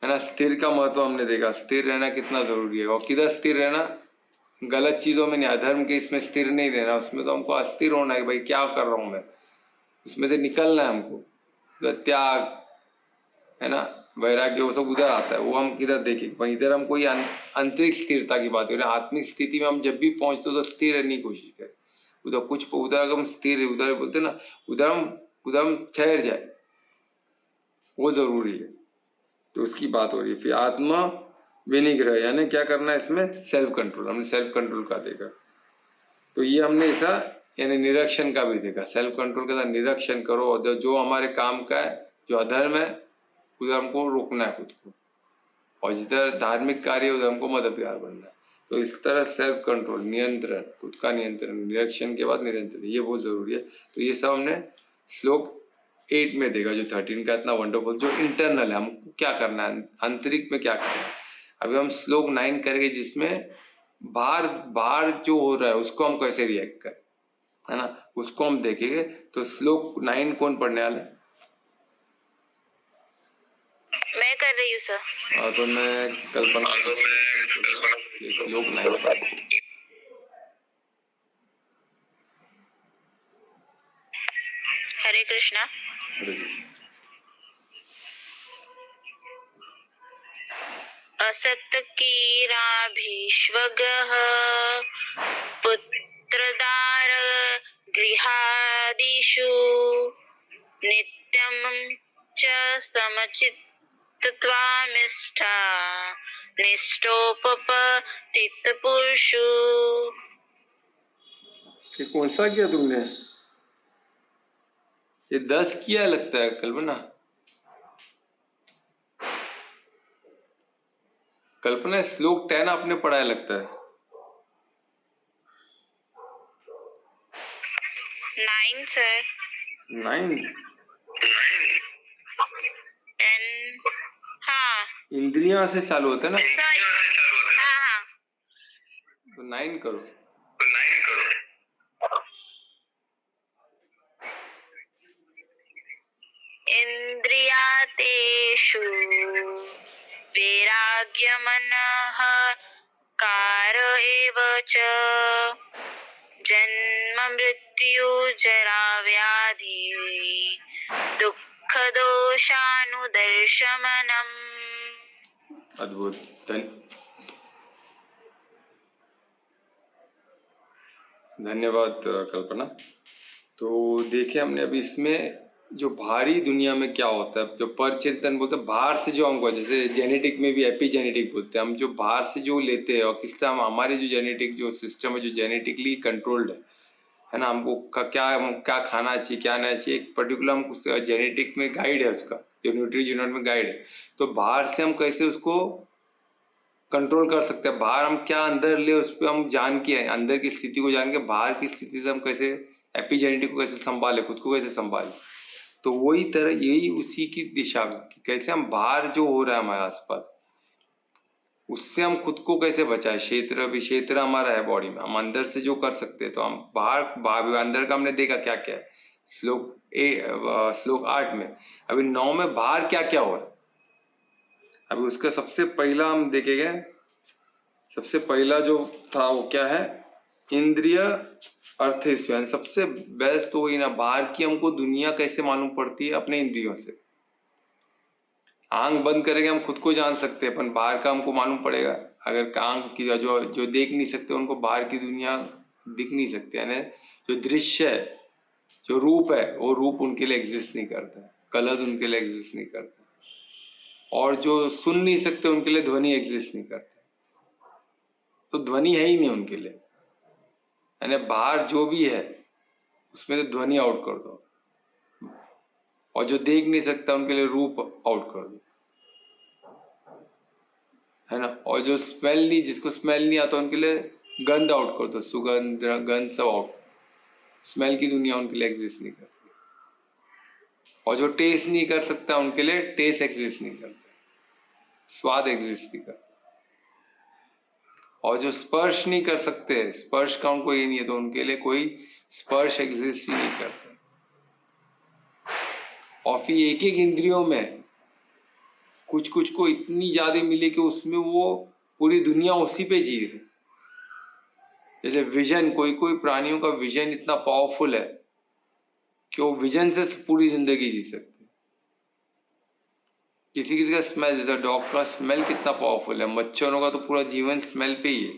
है ना। स्थिर का महत्व हमने देखा, स्थिर रहना कितना जरूरी है। और किधर स्थिर रहना, गलत चीजों में नहीं, अधर्म के इसमें स्थिर नहीं रहना। उसमें तो हमको अस्थिर होना है, भाई क्या कर रहा हूं मैं, उसमें से निकलना है हमको। तो त्याग, है ना, वैराग्य, वो सब उधर आता है, वो हम किधर देखेंगे। पर इधर हम कोई आंतरिक स्थिरता की बात करें, आत्मिक स्थिति में हम जब भी पहुंचते तो स्थिर रहने की कोशिश करें। उधर अगर हम स्थिर, उधर बोलते ना, उधर हम ठहर जाए, वो जरूरी है। तो उसकी बात हो रही है। फिर आत्मा विनिग्रह यानी क्या करना है, इसमें सेल्फ कंट्रोल, हमने सेल्फ कंट्रोल का देखा। तो ये हमने ऐसा यानी निरीक्षण का भी देखा। सेल्फ कंट्रोल के साथ निरीक्षण करो, और जो हमारे काम का है, जो अधर्म है, उधर हमको रोकना है खुद को, और जिधर धार्मिक कार्य है उधर हमको मददगार बनना है। तो इस तरह सेल्फ कंट्रोल, नियंत्रण, खुद का नियंत्रण, निरीक्षण के बाद नियंत्रण, ये बहुत जरूरी है। तो ये सब हमने श्लोक 8 में देखा, जो 13 का इतना वंडरफुल, जो इंटरनल है, हमको क्या करना है, आंतरिक में क्या करना है। अभी हम श्लोक 9 करेंगे, जिसमें बाहर जो हो रहा है उसको हम कैसे रिएक्ट करें, है ना, उसको हम देखेंगे। तो श्लोक 9 कौन पढ़ने वाला है? मैं कर रही हूँ सर। तो मैं कल्पना श्लोक 9 हरे कृष्णा। असत कीराभीष्वगः पुत्रदार गृहादिषु नित्यं च समचित्तत्वामिष्ठा निष्ठोपपतितपुरुषु। ये कौन सा किया तुमने? ये 10 किया लगता है कल्पना। कल्पना श्लोक 10 आपने पढ़ा है लगता है। 9 sir. 9 And हाँ इंद्रियां से चालू होता है ना, sorry हाँ तो 9 करो। इंद्रियातेषु वैराग्यमनः कार एव च जन्म मृत्यु जरा व्याधि दुःख दोषानुदर्शमनम्। अद्भुत। धन्यवाद कल्पना। तो देखे हमने अभी इसमें जो भारी दुनिया में क्या होता है, जो परचेतन बोलते हैं, बाहर से जो हमको, जैसे जेनेटिक में भी एपिजेनेटिक बोलते हैं, हम जो बाहर से जो लेते हैं और किस तरह हम हमारे जो जेनेटिक जो सिस्टम है जो जेनेटिकली कंट्रोल्ड है ना, हमको क्या खाना चाहिए क्या नहीं चाहिए, एक पर्टिकुलर हम जेनेटिक में गाइड है उसका, जो न्यूट्रिजन में गाइड है। तो बाहर से हम कैसे उसको कंट्रोल कर सकते हैं, बाहर हम क्या अंदर ले उस पर हम जान के, अंदर की स्थिति को जान के बाहर की स्थिति से हम कैसे एपिजेनेटिक को कैसे संभाले, खुद को कैसे संभाले। तो वही तरह यही उसी की दिशा में कि कैसे हम बाहर जो हो रहा है हमारे आसपास उससे हम खुद को कैसे बचाए। क्षेत्र हमारा है बॉडी में, हम अंदर से जो कर सकते हैं तो हम बाहर अंदर का हमने देखा क्या क्या है श्लोक 8 में। अभी 9 में बाहर क्या क्या हो रहा है, अभी उसका सबसे पहला हम देखेंगे। सबसे पहला जो था वो क्या है, इंद्रिय अर्थेषु, यानी सबसे बेस्ट तो वही ना, बाहर की हमको दुनिया कैसे मालूम पड़ती है अपने इंद्रियों से। आंख बंद करेंगे हम खुद को जान सकते हैं, पर बाहर का हमको मालूम पड़ेगा। अगर आंख की जो देख नहीं सकते उनको बाहर की दुनिया दिख नहीं सकती, यानी जो दृश्य है, जो रूप है, वो रूप उनके लिए एग्जिस्ट नहीं करता, कलर उनके लिए एग्जिस्ट नहीं करता, और जो सुन नहीं सकते उनके लिए ध्वनि एग्जिस्ट नहीं करता। तो ध्वनि है ही नहीं उनके लिए, यानी बाहर जो भी है उसमें तो ध्वनि आउट कर दो, और जो देख नहीं सकता उनके लिए रूप आउट कर दो, है ना। और जो जिसको स्मेल नहीं आता उनके लिए गंध आउट कर दो, सुगंध गंध सब आउट। स्मेल की दुनिया उनके लिए एग्जिस्ट नहीं करती। और जो टेस्ट नहीं कर सकता उनके लिए टेस्ट एग्जिस्ट नहीं करता, स्वाद एग्जिस्ट नहीं करता। और जो स्पर्श नहीं कर सकते, स्पर्श का उनको ये नहीं है, तो उनके लिए कोई स्पर्श एग्जिस्ट ही नहीं करता। और फिर एक एक इंद्रियों में कुछ कुछ को इतनी ज्यादा मिले कि उसमें वो पूरी दुनिया उसी पे जी रहे। जैसे विजन, कोई प्राणियों का विजन इतना पावरफुल है कि वो विजन से पूरी जिंदगी जी सकते। किसी किसी का स्मेल, जैसे डॉग का स्मेल कितना पावरफुल है, मच्छरों का तो पूरा जीवन स्मेल पे ही है,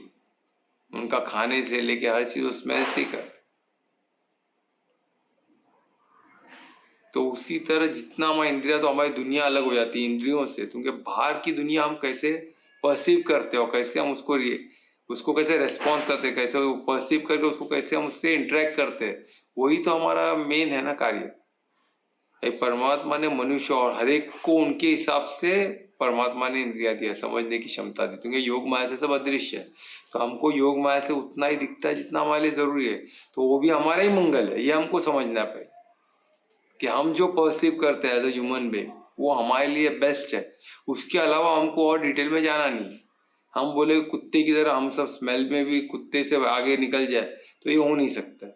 उनका खाने से लेके हर चीज स्मेल से ही करते। तो उसी तरह जितना हमारी इंद्रिया, तो हमारी दुनिया अलग हो जाती है इंद्रियों से, क्योंकि बाहर की दुनिया हम कैसे परसीव करते हो, कैसे हम उसको कैसे रेस्पॉन्स करते हैं, कैसे परसीव करके उसको कैसे हम उससे इंटरेक्ट करते हैं, वही तो हमारा मेन है ना कार्य। परमात्मा ने मनुष्य और हर एक को उनके हिसाब से परमात्मा ने इंद्रिया दिया, समझने की क्षमता दी, क्योंकि योग माया से सब अदृश्य है। तो हमको योग माया से उतना ही दिखता है जितना हमारे लिए जरूरी है, तो वो भी हमारा ही मंगल है, ये हमको समझना पड़ेगा कि हम जो परसीव करते हैं एज ए ह्यूमन बीइंग वो हमारे लिए बेस्ट है। उसके अलावा हमको और डिटेल में जाना नहीं। हम बोले कुत्ते की तरह हम सब स्मेल में भी कुत्ते से आगे निकल जाए तो ये हो नहीं सकता।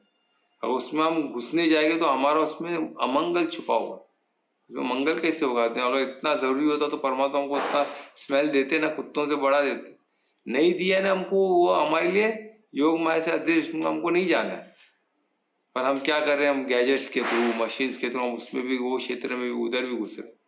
अगर उसमें हम घुसने जाएंगे तो हमारा उसमें अमंगल छुपा हुआ, उसमें मंगल कैसे होगा। अगर इतना जरूरी होता तो परमात्मा हमको इतना स्मेल देते ना, कुत्तों से बढ़ा देते, नहीं दिया ना हमको। वो हमारे लिए योग माया से अदृश्य हमको नहीं जाना है, पर हम क्या कर रहे हैं, हम गैजेट्स के थ्रू, मशीन्स के थ्रू हम उसमें भी, वो क्षेत्र में भी, उधर भी घुस रहे।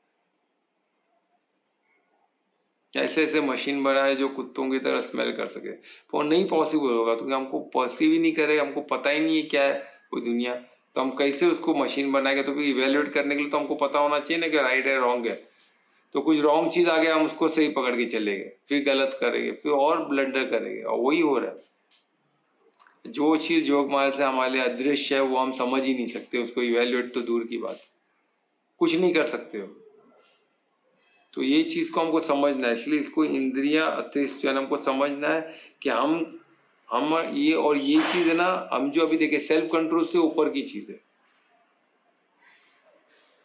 ऐसे ऐसे मशीन बनाए जो कुत्तों की तरह स्मेल कर सके, तो वो नहीं पॉसिबल होगा, क्योंकि हमको परसीव ही नहीं करेगा, हमको पता ही नहीं है क्या है वो दुनिया। तो हम कैसे उसको मशीन बनाएंगे। तो इवेल्युएट करने के लिए तो हमको पता होना चाहिए ना कि राइट है रॉन्ग है। तो कुछ रॉन्ग चीज आ गया हम उसको सही पकड़ के चले गए, फिर गलत करेंगे, फिर और ब्लंडर करेंगे, और वही हो रहा है। जो चीज योग माया से हमारे लिए अदृश्य है वो हम समझ ही नहीं सकते, उसको इवेल्युएट तो दूर की बात, कुछ नहीं कर सकते हो। तो ये चीज को हमको समझना है, इसलिए इसको इंद्रिया अतिष्ठ हमको समझना है कि हम ये और ये चीज है ना, हम जो अभी देखे सेल्फ कंट्रोल से ऊपर की चीज है।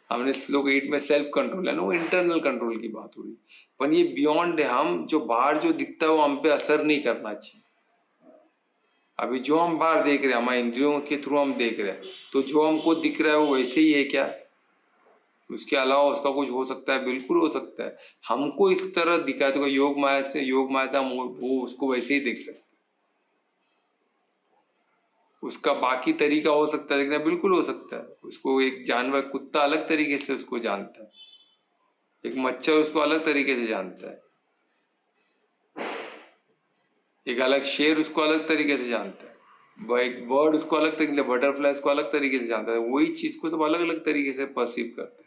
हमने श्लोक 8 में सेल्फ कंट्रोल है ना, वो इंटरनल कंट्रोल की बात हो रही, पर ये बियॉन्ड है। हम जो बाहर जो दिखता है वो हम पे असर नहीं करना चाहिए। अभी जो हम बाहर देख रहे हैं हमारे इंद्रियों के थ्रू हम देख रहे हैं, तो जो हमको दिख रहा है वो वैसे ही है क्या? उसके अलावा उसका कुछ हो सकता है? बिल्कुल हो सकता है। हमको इस तरह दिखाए तो योग माया से हम वो उसको वैसे ही देख सकते, उसका बाकी तरीका हो सकता है देखना, बिल्कुल हो सकता है। उसको एक जानवर कुत्ता अलग तरीके से उसको जानता है, एक मच्छर उसको अलग तरीके से जानता है, एक अलग शेर उसको अलग तरीके से जानता है, एक बर्ड उसको अलग तरीके से, बटरफ्लाई उसको अलग तरीके से जानता है। वही चीज को सब अलग अलग तरीके से परसीव करते हैं।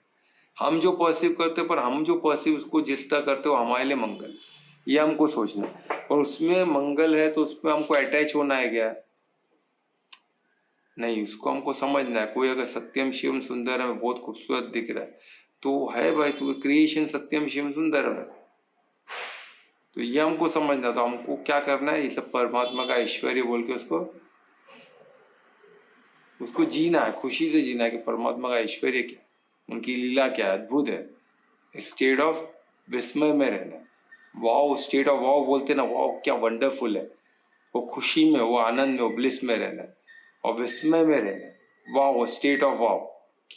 हम जो परसीव करते हैं, पर हम जो परसीव उसको जिस तरह करते हो हमारे लिए मंगल, ये हमको सोचना है। और उसमें मंगल है तो उसमें हमको अटैच होना है क्या? नहीं, उसको हमको समझना है। कोई अगर सत्यम शिवम सुंदर है बहुत खूबसूरत दिख रहा है तो है भाई, तू क्रिएशन सत्यम शिवम सुंदर है, तो ये हमको समझना। तो हमको क्या करना है, ये सब परमात्मा का ऐश्वर्य बोल के उसको जीना है, खुशी से जीना है कि परमात्मा का ऐश्वर्य क्या, उनकी लीला क्या अद्भुत है। स्टेट ऑफ विस्मय में रहना, वाओ, स्टेट ऑफ वाओ बोलते ना, वाओ क्या वंडरफुल है, वो खुशी में, वो आनंद में, वो ब्लिस में रहना, और विस्मय में रहना, वाओ स्टेट ऑफ वाओ,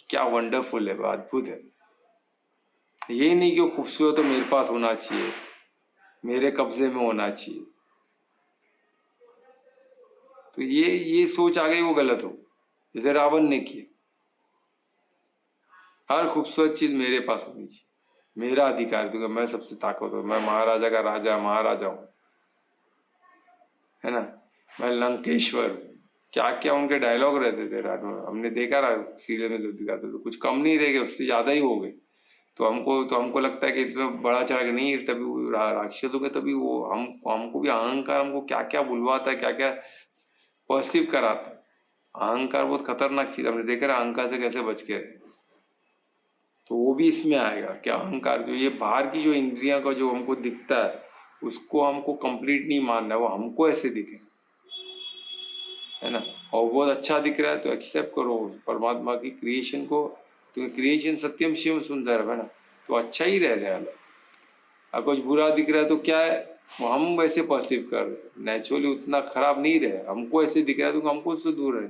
क्या वंडरफुल है, वो अद्भुत है। ये नहीं कि वो खूबसूरत तो मेरे पास होना चाहिए, मेरे कब्जे में होना चाहिए। तो ये सोच आ गई, वो गलत हो, जैसे रावण ने किया। हर खूबसूरत चीज मेरे पास होनी चाहिए, मेरा अधिकार, दूंगा, मैं सबसे ताकतवर, मैं महाराजा का राजा महाराजा हूं, है ना, मैं लंकेश्वर हूं। क्या क्या उनके डायलॉग रहते थे, हमने देखा रहा सीरियल में जो दिखाते, तो कुछ कम नहीं रह गए, उससे ज्यादा ही हो गए। तो हमको लगता है कि इसमें बड़ा चढ़ा के नहीं, तभी राक्षसों के, तभी वो हमको भी अहंकार हमको क्या क्या बुलवाता है, क्या क्या परसीव कराता है। अहंकार बहुत खतरनाक चीज, हमने देखा रहा अहंकार से कैसे बच के रहे। तो वो भी इसमें आएगा कि अहंकार जो ये बाहर की जो इंद्रियां का जो हमको दिखता है उसको हमको कंप्लीट नहीं मानना है, वो हमको ऐसे दिखे, है ना, और बहुत अच्छा दिख रहा है तो एक्सेप्ट करो परमात्मा की क्रिएशन को। तो क्रिएशन सत्यम शिवम सुंदर है ना, तो अच्छा ही रह रहा है। अब कुछ बुरा दिख रहा है तो क्या है, वो हम वैसे परसीव कर रहे हैं, नेचुरली उतना खराब नहीं रहे, हमको ऐसे दिख रहा है तो हमको उससे दूर रहे।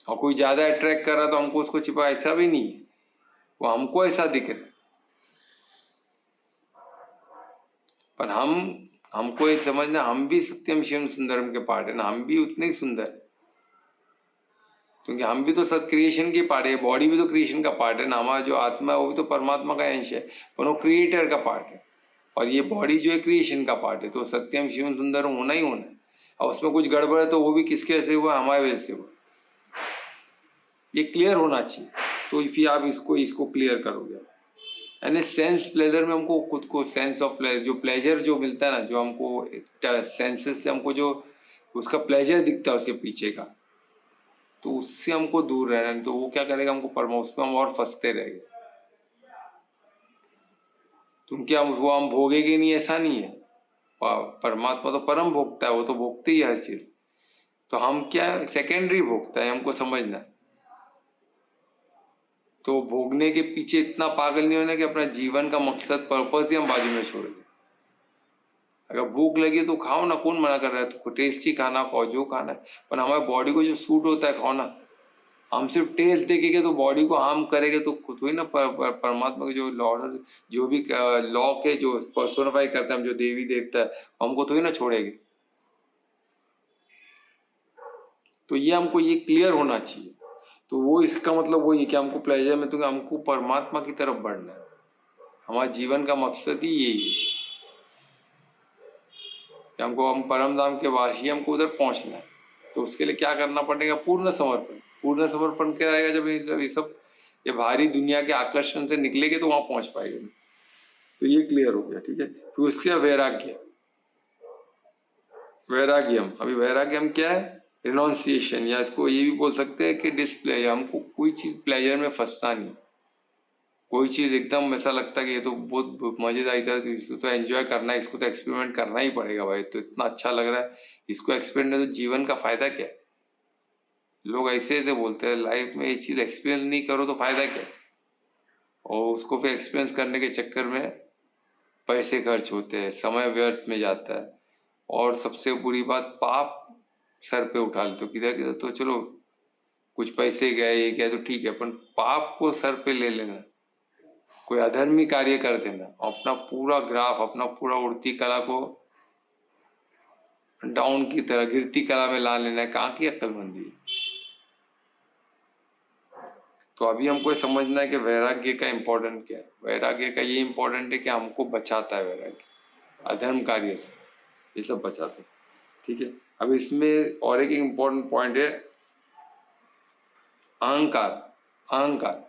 और कोई ज्यादा अट्रैक्ट कर रहा है तो हमको उसको छिपा, ऐसा भी नहीं है, वो हमको ऐसा दिख रहा है। पर हमको ये समझना, हम भी सत्यम शिवम सुंदरम के पार्ट है ना, हम भी उतने ही सुंदर है, क्योंकि हम भी तो सत क्रिएशन के पार्ट है, बॉडी भी तो क्रिएशन का पार्ट है ना, हमारा जो आत्मा है वो भी तो परमात्मा का अंश है, पर वो क्रिएटर का पार्ट है, और ये बॉडी जो है क्रिएशन का पार्ट है। तो सत्यम शिवम सुंदरम होना ही होना है, और उसमें कुछ गड़बड़ है तो वो भी किसके वजह से हुआ, हमारे वजह से हुआ, ये क्लियर होना चाहिए। तो फिर आप इसको क्लियर करोगे, यानी सेंस प्लेजर में हमको खुद को, सेंस ऑफ प्लेजर, जो प्लेजर जो मिलता है ना, जो हमको सेंसेस से हमको जो उसका प्लेजर दिखता है उसके पीछे का, तो उससे हमको दूर रहना है। तो वो क्या करेगा, हमको उसमें हम और फंसते रहेंगे। तुम क्या वो हम भोगेंगे नहीं, ऐसा नहीं है, परमात्मा तो परम भोगता है, वो तो भोगते ही हर चीज, तो हम क्या सेकेंडरी भोगता है, हमको समझना। तो भोगने के पीछे इतना पागल नहीं होना कि अपना जीवन का मकसद पर्पस ही हम बाजू में छोड़ दें। अगर भूख लगी तो खाओ ना, कौन मना कर रहा है, तो टेस्टी खाना खाओ जो खाना है, पर हमारे बॉडी को जो सूट होता है खाओ ना। हम सिर्फ टेस्ट देखेंगे तो बॉडी को हार्म करेंगे तो खुद ही ना, परमात्मा के जो लॉर्ड, जो भी लॉ के जो पर्सोनिफाई करते हैं हम, जो देवी देवता है, हमको तो ही ना छोड़ेंगे। तो ये हमको ये क्लियर होना चाहिए। तो वो इसका मतलब वही है कि हमको प्लेजर में, तो हमको परमात्मा की तरफ बढ़ना है, हमारे जीवन का मकसद ही यही है कि हमको, हम परम धाम के वासी, हमको उधर पहुंचना है। तो उसके लिए क्या करना पड़ेगा, पूर्ण समर्पण। पूर्ण समर्पण क्या आएगा, जब ये सब ये भारी दुनिया के आकर्षण से निकलेंगे तो वहां पहुंच पाएंगे। तो ये क्लियर हो गया, ठीक है। फिर उसके वैराग्य, वैराग्यम, अभी वैराग्यम क्या है? रिनॉन्सिएशन, या इसको ये भी बोल सकते हैं कि डिस्प्लेजर। हमको कोई चीज प्लेजर में फंसना नहीं। कोई चीज एकदम ऐसा लगता है कि ये तो बहुत मजेदार था, तो इसको तो एंजॉय करना है, इसको तो एक्सपेरिमेंट करना ही पड़ेगा भाई, तो इतना अच्छा लग रहा है, इसको एक्सपेरिमेंट, तो जीवन का फायदा क्या है? लोग ऐसे ऐसे बोलते हैं, लाइफ में ये चीज एक्सपीरियंस नहीं करो तो फायदा क्या है? और उसको फिर एक्सपीरियंस करने के चक्कर में पैसे खर्च होते हैं, समय व्यर्थ में जाता है, और सबसे बुरी बात, पाप सर पे उठा लेते हो। किधर किधर तो चलो कुछ पैसे गए, ये गया तो ठीक है, पर पाप को सर पे ले लेना, कोई अधर्मी कार्य कर देना, अपना पूरा ग्राफ, अपना पूरा उड़ती कला को डाउन की तरह गिरती कला में ला लेना है, कहाँ की अक्लमंदी है? तो अभी हमको ये समझना है कि वैराग्य का इम्पोर्टेंट क्या है। वैराग्य का ये इम्पोर्टेंट है कि हमको बचाता है, वैराग्य अधर्म कार्य से ये सब बचाता है। ठीक है, अब इसमें और एक इम्पोर्टेंट पॉइंट है अहंकार। अहंकार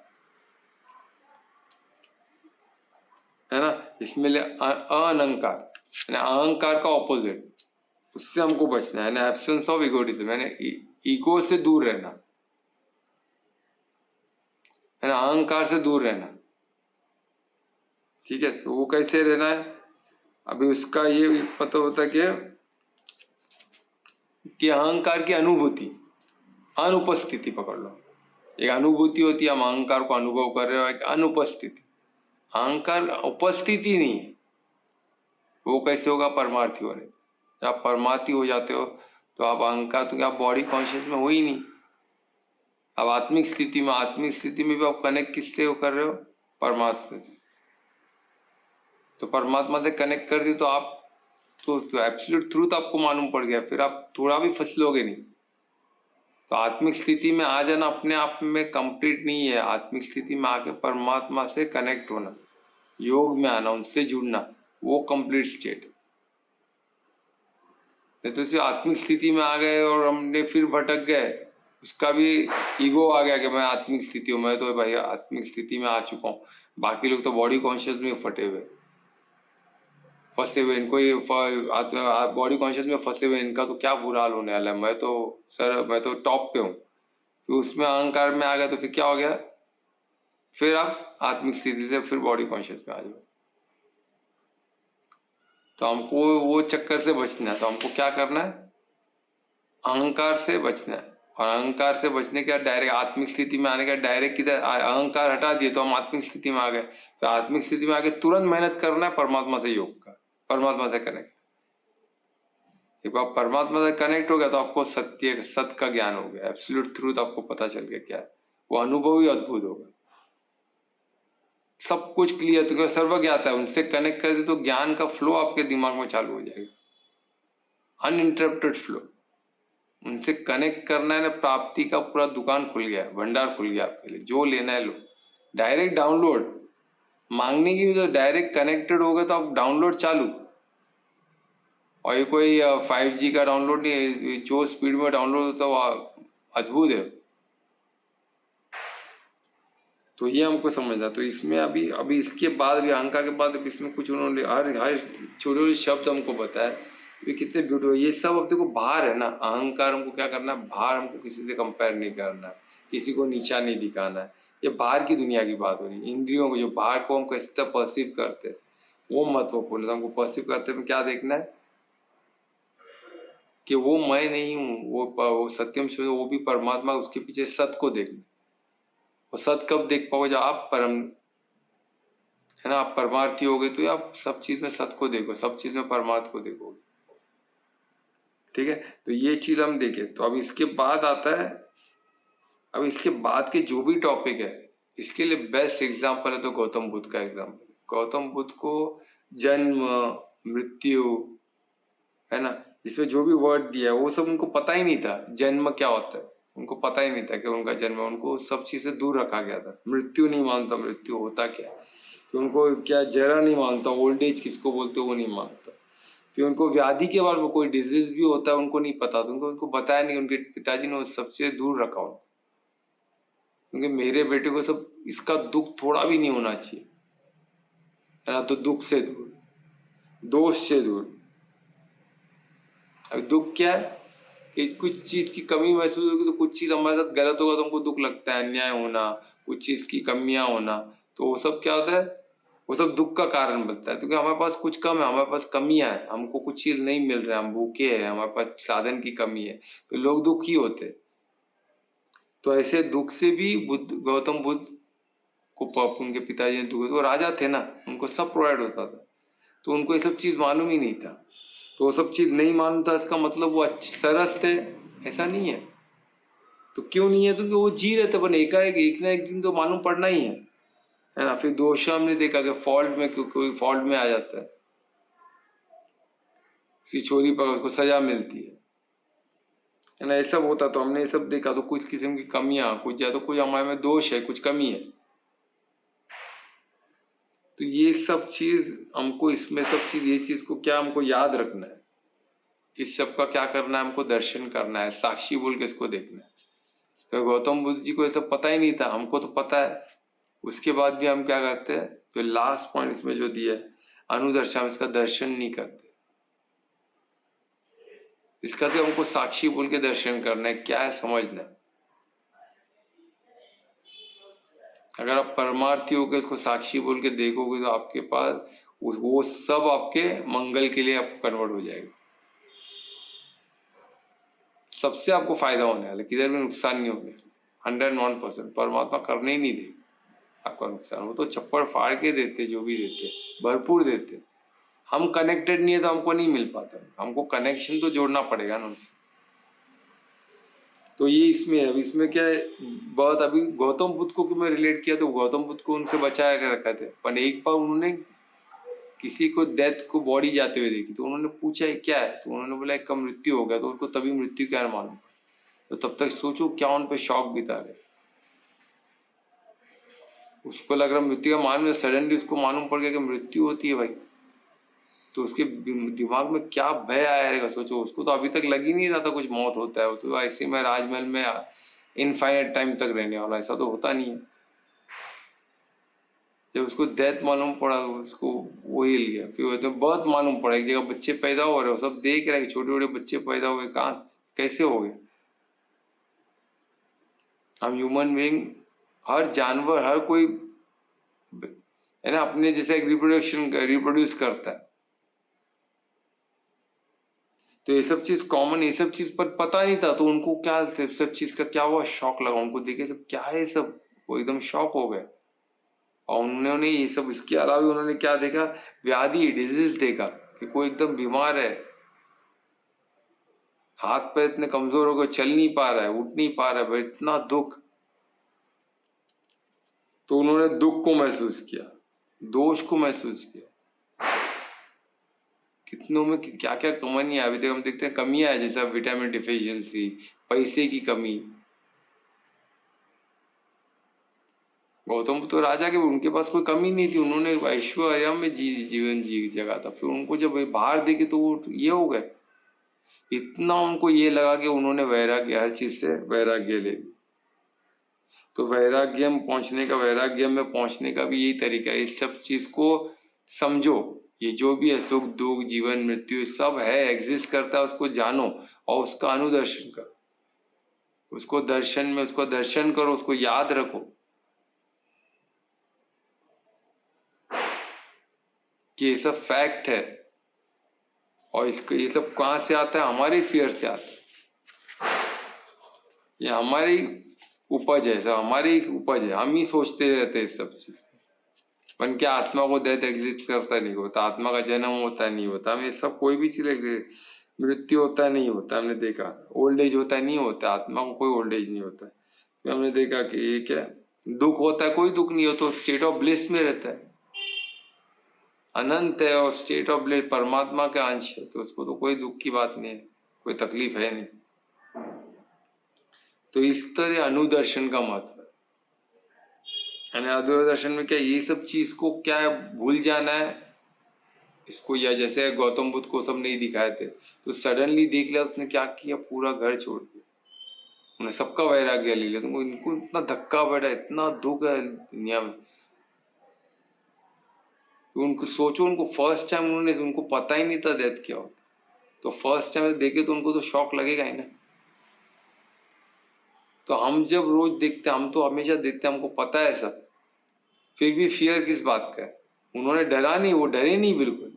है ना, इसमें अहंकार, अहंकार का ऑपोजिट, उससे हमको बचना है ना, एब्सेंस ऑफ इगोटिज्म, यानी ईगो से दूर रहना है ना, अहंकार से दूर रहना। ठीक है, तो वो कैसे रहना है? अभी उसका ये पता होता है कि अहंकार की अनुभूति, अनुपस्थिति पकड़ लो, एक अनुभूति होती है, हम अहंकार को अनुभव कर रहे हो, एक अनुपस्थिति। अहंकार उपस्थिति नहीं है, वो कैसे होगा? परमार्थी होने। जब आप परमार्थी हो जाते हो तो आप अहंकार, तो आप बॉडी कॉन्शियस में हो ही नहीं। अब आत्मिक स्थिति में, आत्मिक स्थिति में भी आप कनेक्ट किससे हो कर रहे हो? परमात्मा से। तो परमात्मा से कनेक्ट कर दी तो आप तो एब्सोल्यूट ट्रूथ आपको मालूम पड़ गया, फिर आप थोड़ा भी फंसलोगे नहीं। तो आत्मिक स्थिति में आ जाना अपने आप में कंप्लीट नहीं है, आत्मिक स्थिति में आके परमात्मा से कनेक्ट होना, योग में आना, उनसे जुड़ना, वो कंप्लीट स्टेट। नहीं तो सिर्फ आत्मिक स्थिति में आ गए और हमने फिर भटक गए, उसका भी ईगो आ गया कि मैं आत्मिक स्थिति हूँ, मैं तो भाई आत्मिक स्थिति में आ चुका हूँ, बाकी लोग तो बॉडी कॉन्शियस में फटे हुए, फंसे हुए, इनको ये बॉडी कॉन्शियस में फंसे हुए, इनका तो क्या बुरा हाल होने वाला है, मैं तो सर, मैं तो टॉप पे हूँ। फिर उसमें अहंकार में आ गया तो फिर क्या हो गया? फिर आप आत्मिक स्थिति से फिर बॉडी कॉन्शियस में आ जाओ। तो हमको वो चक्कर से बचना है, तो हमको क्या करना है? अहंकार से बचना है। और अहंकार से बचने के बाद डायरेक्ट आत्मिक स्थिति में आने का, डायरेक्ट किधर? अहंकार हटा दिए तो हम आत्मिक स्थिति में आ गए। तो आत्मिक स्थिति में आके तुरंत मेहनत करना है परमात्मा से योग का, परमात्मा से कनेक्ट। एक बार परमात्मा से कनेक्ट हो गया तो आपको सत्य, सत्य का ज्ञान हो गया, एब्सोल्यूट ट्रूथ आपको पता चल गया क्या है, वो अनुभव ही अद्भुत होगा, सब कुछ क्लियर, तो सर्वज्ञ आता है, उनसे कनेक्ट कर दे तो ज्ञान का फ्लो आपके दिमाग में चालू हो जाएगा, अनइंटरप्टेड फ्लो। उनसे कनेक्ट करना है ना, प्राप्ति का पूरा दुकान खुल गया, भंडार खुल गया आपके लिए, जो लेना है लो, डायरेक्ट डाउनलोड, मांगने की भी तो डायरेक्ट कनेक्टेड हो गए तो आप डाउनलोड चालू। और ये कोई 5G का डाउनलोड नहीं है, जो स्पीड में डाउनलोड होता है वो अद्भुत है। तो ये हमको समझना। तो इसमें अभी इसके बाद भी, अहंकार के बाद अभी इसमें कुछ उन्होंने हर हर छोटे छोटे शब्द हमको बताया, ये कितने ब्यूटीफुल। ये सब अब देखो बाहर है ना, अहंकार हमको क्या करना है? बाहर हमको किसी से कंपेयर नहीं करना है, किसी को नीचा नहीं दिखाना है, ये बाहर की दुनिया की बात हो रही है। इंद्रियों को, जो बाहर को हम कैसे परसीव करते हैं वो महत्वपूर्ण है। हमको परसीव करते में क्या देखना है? कि वो मैं नहीं हूँ, वो सत्यम शिव, वो भी परमात्मा, उसके पीछे सत्य को देखना। वो सत्य कब देख पाओगे? जब आप परम, है ना, आप परमार्थी हो गए तो आप सब चीज में सत्य को देखो, सब चीज में परमार्थ को देखोगे। ठीक है, तो ये चीज हम देखें। तो अब इसके बाद आता है, अब इसके बाद के जो भी टॉपिक है, इसके लिए बेस्ट एग्जाम्पल है तो गौतम बुद्ध का एग्जाम्पल। गौतम बुद्ध को जन्म, मृत्यु, है ना, इसमें जो भी वर्ड दिया है वो सब उनको पता ही नहीं था। जन्म क्या होता है उनको पता ही नहीं था कि उनका जन्म, उनको सब चीज से दूर रखा गया था। मृत्यु नहीं मानता, मृत्यु होता क्या, कि उनको क्या जरा नहीं मानता, ओल्ड एज किसको बोलते वो नहीं मानता। फिर उनको व्याधि के बारे में, कोई डिजीज भी होता है उनको नहीं पता, तो उनको बताया नहीं, उनके पिताजी ने सबसे दूर रखा उनको, क्योंकि मेरे बेटे को सब इसका दुख थोड़ा भी नहीं होना चाहिए, है ना। तो दुख से दूर, दोष से दूर, अब दुख क्या है कि कुछ चीज की कमी महसूस होगी, तो कुछ चीज हमारे साथ गलत होगा तो हमको दुख लगता है, अन्याय होना, कुछ चीज की कमियां होना, तो वो सब क्या होता है, वो सब दुख का कारण बनता है। क्योंकि हमारे पास कुछ कम है, हमारे पास कमियां है, हमको कुछ चीज नहीं मिल रहा है, हम भूखे हैं, हमारे पास साधन की कमी है, तो लोग दुखी होते हैं। तो ऐसे दुख से भी गौतम बुद्ध को उनके पिताजी ने दुख, तो राजा थे ना, उनको सब प्रोवाइड होता था, तो उनको ये सब चीज मालूम ही नहीं था। तो वो सब चीज नहीं मालूम था, इसका मतलब वो अच्छे सरस थे, ऐसा नहीं है। तो क्यों नहीं है, तो कि वो जी रहे थे, पर एकाएक एक ना एक दिन तो मालूम पड़ना ही है ना। फिर दोष हमने देखा कि फॉल्ट में कोई फॉल्ट में आ जाता है, किसी चोरी पर उसको सजा मिलती है ना, ये सब होता। तो हमने ये सब देखा, तो कुछ किस्म की कमियां, कुछ या तो कोई हमारे में दोष है, कुछ कमी है। तो ये सब चीज हमको, इसमें सब चीज, ये चीज को क्या हमको याद रखना है, इस सब का क्या करना है, हमको दर्शन करना है, साक्षी बोल के इसको देखना है। तो गौतम बुद्ध जी को ये सब पता ही नहीं था, हमको तो पता है। उसके बाद भी हम क्या करते हैं, तो लास्ट पॉइंट इसमें जो दिया है, अनुदर्शन, इसका दर्शन नहीं करते। इसका तो हमको साक्षी बोल के दर्शन करना है, क्या है समझना है। अगर आप परमार्थी होकर इसको साक्षी बोल के देखोगे, तो आपके पास वो सब आपके मंगल के लिए आपको कन्वर्ट हो जाएगा। सबसे आपको फायदा होने वाला, किधर भी नुकसान नहीं होने, 101%। परमात्मा करने ही नहीं दे आपका नुकसान, वो तो चप्पड़ फाड़ के देते, जो भी देते भरपूर देते। हम कनेक्टेड नहीं है तो हमको नहीं मिल पाता, हमको कनेक्शन तो जोड़ना पड़ेगा ना उनसे। तो ये इसमें है। अब इसमें क्या है, बहुत अभी गौतम बुद्ध को मैं रिलेट किया, तो गौतम बुद्ध को उनसे बचाया कर रखा थे, पर एक बार उन्होंने किसी को डेथ को बॉडी जाते हुए देखी, तो उन्होंने पूछा है क्या है, तो उन्होंने बोला एक का मृत्यु हो गया, तो उनको तभी मृत्यु क्या मालूम। तो तब तक सोचो क्या उन पे शौक बिता रहे, उसको लग रहा मृत्यु का मालूम है, सडनली उसको मालूम पड़ गया कि मृत्यु होती है भाई, तो उसके दिमाग में क्या भय आया रहेगा सोचो। उसको तो अभी तक लग ही नहीं रहा था कुछ मौत होता है, वो तो ऐसे में राजमहल में इनफाइनाइट टाइम तक रहने वाला, ऐसा तो होता नहीं है। जब उसको डेथ मालूम पड़ा, उसको वो हिल गया। फिर तो बर्थ मालूम पड़ा, एक जगह बच्चे पैदा हो रहे हो, सब देख रहे हैं छोटे छोटे बच्चे पैदा हुए, कहाँ कैसे हो गए। हम ह्यूमन बीइंग, हर जानवर, हर कोई है ना, अपने जैसे एक रिप्रोड्यूस करता है। तो ये सब चीज कॉमन, ये सब चीज पर पता नहीं था, तो उनको क्या सब चीज का क्या हुआ, शौक लगा उनको, देखे सब क्या है सब, वो एकदम शॉक हो गए। और उन्होंने ये सब, इसके अलावा उन्होंने क्या देखा, व्याधि, डिजीज देखा कि कोई एकदम बीमार है, हाथ पैर इतने कमजोर हो गए, चल नहीं पा रहा है, उठ नहीं पा रहा है, इतना दुख। तो उन्होंने दुख को महसूस किया, दोष को महसूस किया, कितनों में क्या क्या कमियां, अभी तक हम देखते हैं कमियां है, जैसा विटामिन डिफिशियंसी, पैसे की कमी। गौतम तो राजा के, उनके पास कोई कमी नहीं थी, उन्होंने ऐश्वर्य में जीवन जी जगा था। फिर उनको जब बाहर देखे तो वो ये हो गए, इतना उनको ये लगा कि उन्होंने वैराग्य, हर चीज से वैराग्य ले ली। तो वैराग्य में पहुंचने का, वैराग्य में पहुंचने का भी यही तरीका है, इस सब चीज को समझो, ये जो भी है सुख दुख जीवन मृत्यु सब है, एग्जिस्ट करता है, उसको जानो और उसका अनुदर्शन करो, उसको दर्शन में, उसको दर्शन करो, उसको याद रखो कि ये सब फैक्ट है। और इसको, ये सब कहां से आता है, हमारे फियर से आता है, ये हमारी उपज है, सब हमारी उपज है, हम ही सोचते रहते हैं इस सब चीज। पर क्या आत्मा को डेथ एग्जिस्ट करता नहीं होता, आत्मा का जन्म होता नहीं होता, हमें सब कोई भी चीज, मृत्यु होता नहीं होता, हमने देखा ओल्ड एज होता नहीं होता, आत्मा को कोई ओल्ड एज नहीं होता। तो हमने देखा कि ये क्या, दुख होता है, कोई दुख नहीं होता, तो स्टेट ऑफ ब्लिस में रहता है, अनंत है और स्टेट ऑफ ब्लिस परमात्मा का अंश है, तो उसको तो कोई दुख की बात नहीं है, कोई तकलीफ है नहीं। तो इस तरह अनुदर्शन का महत्व है। अनुदर्शन में क्या, ये सब चीज को क्या है, भूल जाना है इसको, या जैसे गौतम बुद्ध को सब नहीं दिखाए थे, तो सडनली देख लिया, उसने क्या किया, पूरा घर छोड़ दिया, उन्हें सबका वैराग्य ले लिया। तुमको इनको इतना धक्का पड़ा, इतना दुख है दुनिया में, तो उनको सोचो, उनको फर्स्ट टाइम उन्होंने, उनको पता ही नहीं था डेथ क्या होता, तो फर्स्ट टाइम देखे तो उनको तो शॉक लगेगा ही ना। तो हम जब रोज देखते, हम तो हमेशा देखते, हमको पता है सब, फिर भी फियर किस बात का है? उन्होंने डरा नहीं, वो डरे नहीं बिल्कुल,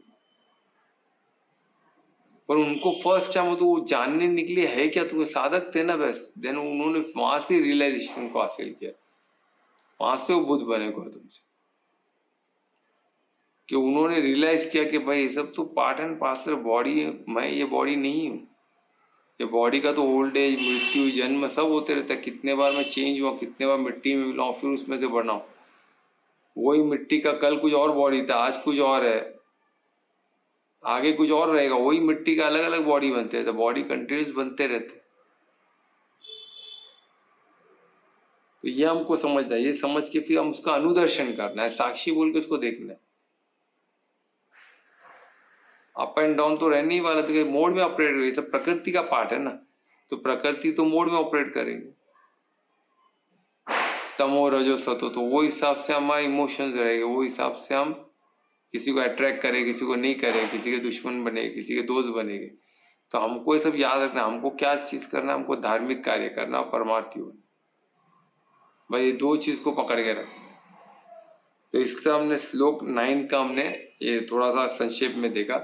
पर उनको फर्स्ट टाइम तो वो जानने निकले है क्या, तो साधक थे ना बस, देन उन्होंने वहां से रियलाइजेशन को हासिल किया, वहां से वो बुद्ध बने गौतम से, कि उन्होंने रियलाइज किया कि भाई ये सब तो पार्ट एंड पार्सल बॉडी है, मैं ये बॉडी नहीं हूँ, ये बॉडी का तो ओल्ड एज, मृत्यु, जन्म सब होते रहता है, कितने बार मैं चेंज हुआ, कितने बार मिट्टी में मिला, फिर उसमें से बना हूं। वही मिट्टी का कल कुछ और बॉडी था, आज कुछ और है, आगे कुछ और रहेगा, वही मिट्टी का अलग अलग बॉडी बनते हैं, तो बॉडी कंटिन्यूस बनते रहते। तो ये हमको समझना है, ये समझ के फिर हम उसका अनुदर्शन करना है, साक्षी बोल के उसको देखना है। अप एंड डाउन तो रहने ही वाला, तो मोड में ऑपरेट करेगी, सब प्रकृति का पार्ट है ना, तो प्रकृति तो मोड में ऑपरेट करेगी, तमो रजो सतो, तो वो हिसाब से हमारे इमोशंस रहेंगे, वो हिसाब से हम किसी को अट्रैक्ट करें, किसी को नहीं करें, किसी के दुश्मन बने, किसी के दोस्त बनेंगे। तो हमको ये सब याद रखना, हमको क्या चीज करना है, हमको धार्मिक कार्य करना और परमार्थी होना, भाई ये दो चीज को पकड़ के रखना। तो इसका हमने श्लोक 9 का हमने ये थोड़ा सा संक्षेप में देखा,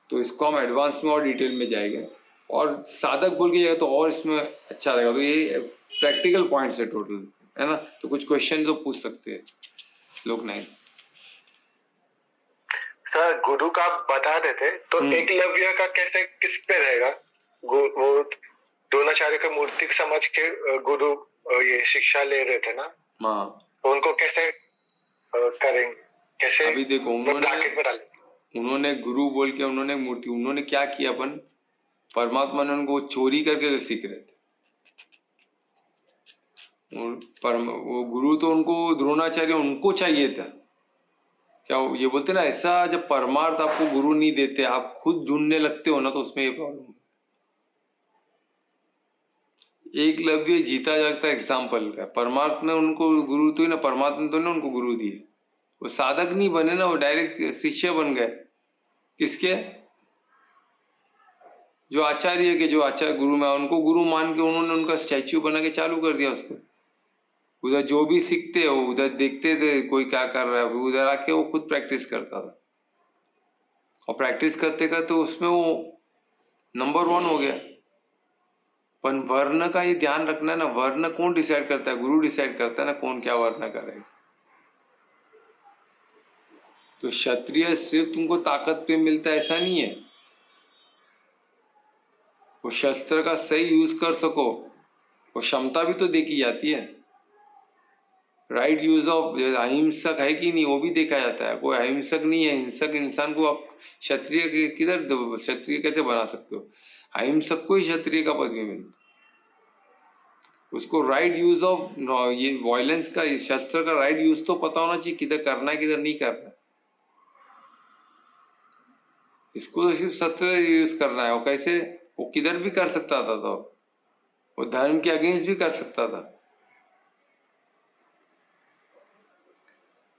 तो इसको हम एडवांस में और डिटेल में जाएंगे, और साधक बोल के जाएगा तो और इसमें अच्छा रहेगा। तो ये प्रैक्टिकल पॉइंट्स है टोटल, है ना। तो कुछ क्वेश्चन तो पूछ सकते हैं श्लोक 9। सर गुरु का बता देते तो एकलव्य का कैसे किस पे रहेगा? वो द्रोणाचार्य का मूर्ति समझ के गुरु ये शिक्षा ले रहे थे ना, हाँ, तो उनको कैसे करेंगे, कैसे? अभी देखो उन्होंने गुरु बोल के उन्होंने मूर्ति, उन्होंने क्या किया, अपन परमात्मा ने उनको चोरी करके सीख रहे थे, वो गुरु तो उनको द्रोणाचार्य उनको चाहिए था, क्या ये बोलते ना, ऐसा जब परमार्थ आपको गुरु नहीं देते, आप खुद ढूंढने लगते हो ना, तो उसमें ये प्रॉब्लम। एकलव्य जीता जागता एग्जाम्पल का, परमार्थ ने उनको गुरु तो ही ना, परमात्मा तो ने उनको गुरु दिए, वो साधक नहीं बने ना, वो डायरेक्ट शिष्य बन गए। किसके? जो आचार्य के, जो आचार्य गुरु में, उनको गुरु मान के उन्होंने उनका स्टैच्यू बना के चालू कर दिया उसको। उधर जो भी सीखते हो, उधर देखते थे कोई क्या कर रहा है, उधर आके वो खुद प्रैक्टिस करता था, और प्रैक्टिस करते करते उसमें वो नंबर 1 हो गया। पर वर्ण का ये ध्यान रखना है ना, वर्ण कौन डिसाइड करता है? गुरु डिसाइड करता है ना कौन क्या वर्ण करेगा। तो क्षत्रिय सिर्फ तुमको ताकत पे मिलता है ऐसा नहीं है, वो शस्त्र का सही यूज कर सको, वो क्षमता भी तो देखी जाती है। राइट यूज ऑफ, अहिंसक है कि नहीं वो भी देखा जाता है। कोई अहिंसक नहीं है, हिंसक इंसान को आप क्षत्रिय किधर, क्षत्रिय कैसे बना सकते हो? अहिंसक को ही क्षत्रिय का पदवी मिलता, उसको राइट यूज ऑफ ये वायलेंस का, शस्त्र का राइट यूज तो पता होना चाहिए, किधर करना है किधर नहीं करना है। इसको तो सिर्फ सत्य यूज करना है, वो कैसे, वो किधर भी कर सकता था, तो वो धर्म के अगेंस्ट भी कर सकता था।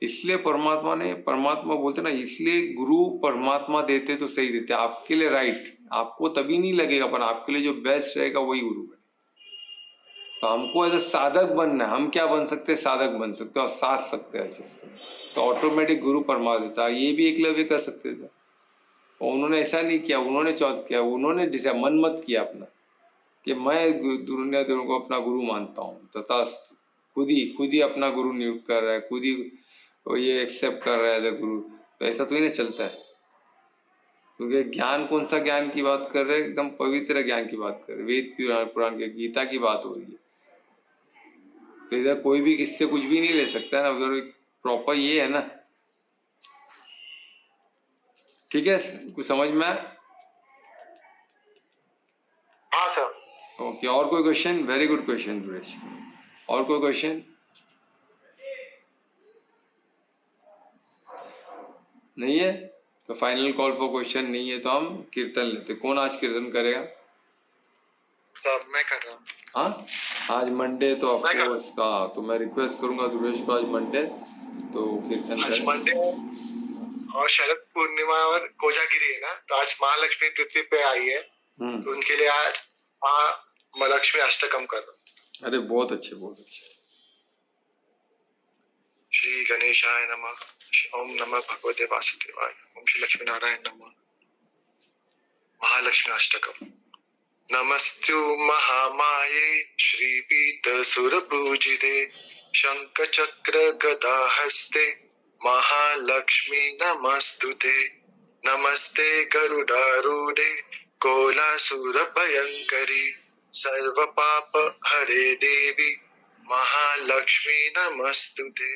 इसलिए परमात्मा बोलते ना, इसलिए गुरु परमात्मा देते तो सही देते, आपके लिए राइट, आपको तभी नहीं लगेगा, पर आपके लिए जो बेस्ट रहेगा वही गुरु बने। तो हमको एज साधक बनना है, हम क्या बन सकते हैं? साधक बन सकते हैं और साथ सकते हैं अच्छे से, तो ऑटोमेटिक गुरु परमा देता। ये भी एकलव्य कर सकते थे, और उन्होंने ऐसा नहीं किया, उन्होंने चौथ किया, उन्होंने मन मत किया अपना कि मैं दुनिया को अपना गुरु मानता हूँ, तथा खुद ही अपना गुरु नियुक्त कर रहा है, खुद ही ये एक्सेप्ट कर रहा है गुरु। तो ऐसा तो ही नहीं चलता है, क्योंकि ज्ञान, कौन सा ज्ञान की बात कर रहे हैं? एकदम पवित्र ज्ञान की बात कर रहे हैं, वेद पुराण के गीता की बात हो रही है। तो इधर कोई भी किससे कुछ भी नहीं ले सकता है ना, उधर प्रॉपर ये है ना। ठीक है, कुछ समझ में आया? हाँ सर। ओके, और कोई question? Very good question Suresh. और कोई क्वेश्चन? नहीं है तो फाइनल कॉल फॉर क्वेश्चन नहीं है तो हम कीर्तन लेते। कौन आज कीर्तन करेगा? सर मैं कर रहा हूँ। हाँ, आज मंडे तो ऑफकोर्स, हाँ, तो मैं रिक्वेस्ट करूंगा दुर्वेश को, आज मंडे तो कीर्तन आज मंडे और शरद पूर्णिमा और कोजागिरी है ना, तो आज महालक्ष्मी पृथ्वी पे आई है, तो उनके लिए आज माँ लक्ष्मी अष्टकम कर रहा हूँ। अरे बहुत अच्छे, बहुत अच्छे। श्री गणेशाय नमः। ओम नमः भगवते वासुदेवाय। ओम श्री लक्ष्मी नारायण नमः। महालक्ष्मी अष्टकम। नमस्तु महामाये श्रीपीत सुरपूजिते शंख चक्र गदा हस्ते महालक्ष्मी नमस्तुते। नमस्ते गरुडारूढे कोलासुर भयंकरी सर्व पाप हरे देवी महालक्ष्मी नमस्तुते।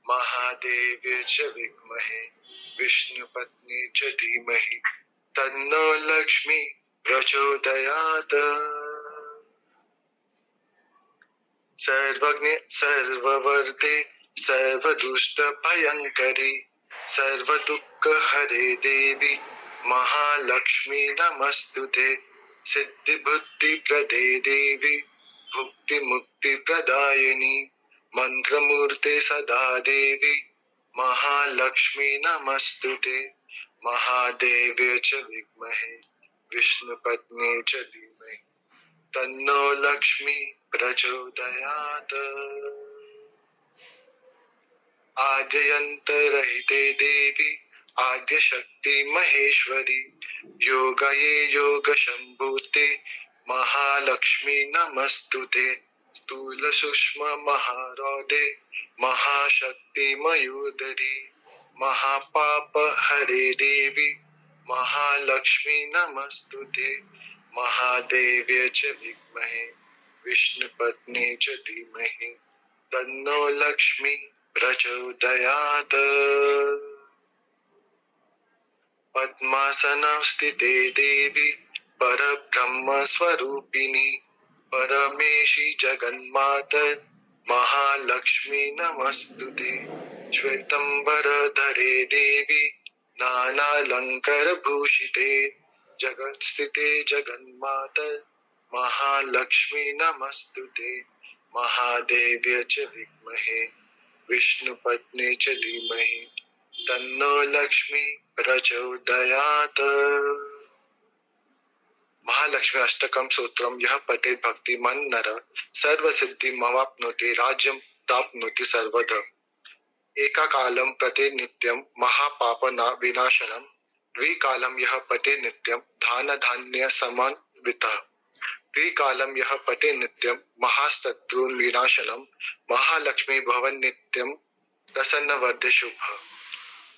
महादेव्य च विद्महे विष्णुपत्नी च धीमहि तन्नो लक्ष्मी प्रचोदयात्। सर्वज्ञ सर्ववर्ते सर्वदुष्ट भयंकरी सर्वदुःख हरे देवी महालक्ष्मी नमस्तुते। सिद्धि बुद्धि प्रदे देवी भुक्ति मुक्ति प्रदायिनी मंत्रमूर्ते सदा देवी महालक्ष्मी नमस्तुते। महादेव्य च विद्महे विष्णुपत्नी च धीमहि तन्नो लक्ष्मी प्रचोदयात्। आद्यन्तरहिते देवी आद्य शक्ति महेश्वरी योगये योग शंभूते महालक्ष्मी नमस्तुते। स्थूल सूक्ष्म महारौदे महाशक्ति मयूदरी महापाप हरे देवी महालक्ष्मी नमस्तुते। महादेव्य च विद्महे विष्णुपत्नी च धीमहि तन्नो लक्ष्मी प्रचोदयात्। पद्मासनं स्थिते देवी परब्रह्म स्वरूपिणी परमेशी जगन्माता महालक्ष्मी नमस्तुते। श्वेतंबरधरे देवी नानालंकार भूषिते जगत्स्थिते जगन्माता महालक्ष्मी नमस्तुते। महादेव्य च विद्महे विष्णुपत्नी च धीमहि तन्नो लक्ष्मी प्रचोदयात्। महालक्ष्मी अष्टकम सूत्रम यह पठे भक्ति मन नर सर्व सिद्धि मवाप्नोति राज्यं प्राप्नोति सर्वदा। एका कालम प्रते नित्यम महापाप विनाशनम द्विकालम यह पठे नित्यम धान धान्य समन्वितः। त्रिकालम यह पठे नित्यम महाशत्रुन विनाशनम महालक्ष्मी भवन नित्यम प्रसन्न वर्धे शुभ।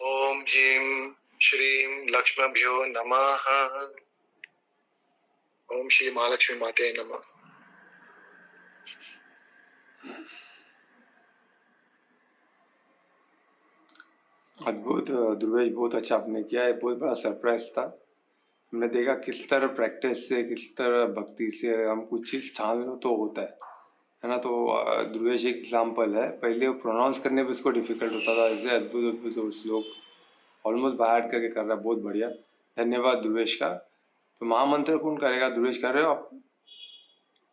ओम ह्रीं श्रीं लक्ष्मीभ्यो नमः। ओम श्री महालक्ष्मी माते नमः। अद्भुत ध्रुवेश, बहुत अच्छा आपने किया है। बहुत बड़ा सरप्राइज था। हमने देखा किस तरह प्रैक्टिस से, किस तरह भक्ति से हम कुछ चीज ठान लो तो होता है ना। तो ध्रुवेश एक एग्जाम्पल है। पहले वो प्रोनाउंस करने में उसको डिफिकल्ट होता था, ऐसे अद्भुत अद्भुत श्लोक ऑलमोस्ट बाय करके कर रहा है। बहुत बढ़िया, धन्यवाद ध्रुवेश का। तो महामंत्र कौन करेगा? ध्रुवेश कर रहे हो आप?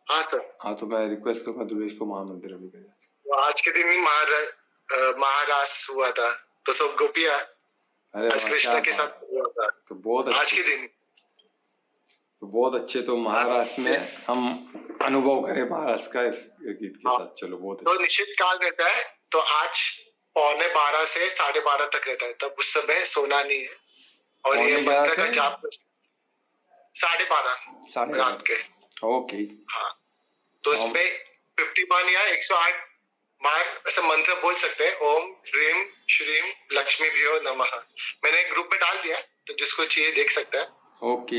हाँ सर। हाँ, तो मैं रिक्वेस्ट करूंगा ध्रुवेश को महामंत्र अभी करें। तो आज के दिन ही महारास हुआ था तो सब गोपियां कृष्ण के साथ हुआ था। तो बहुत आज के दिन तो बहुत अच्छे। तो महाराष्ट्र में हम अनुभव करें महाराष्ट्र का इस गीत के साथ। चलो, बहुत तो निश्चित काल रहता है। तो आज 11:15 से 12:30 तक रहता है। तब उस समय सोना नहीं है और ये मंत्र का जाप 12:30 रात के। ओके, हाँ, तो इसमें 51 या 108 बार ऐसा मंत्र बोल सकते हैं। ओम ह्रीं श्रीं लक्ष्मीभ्यो नमः। मैंने एक ग्रुप में डाल दिया, तो जिसको चाहिए देख सकता है। ओके,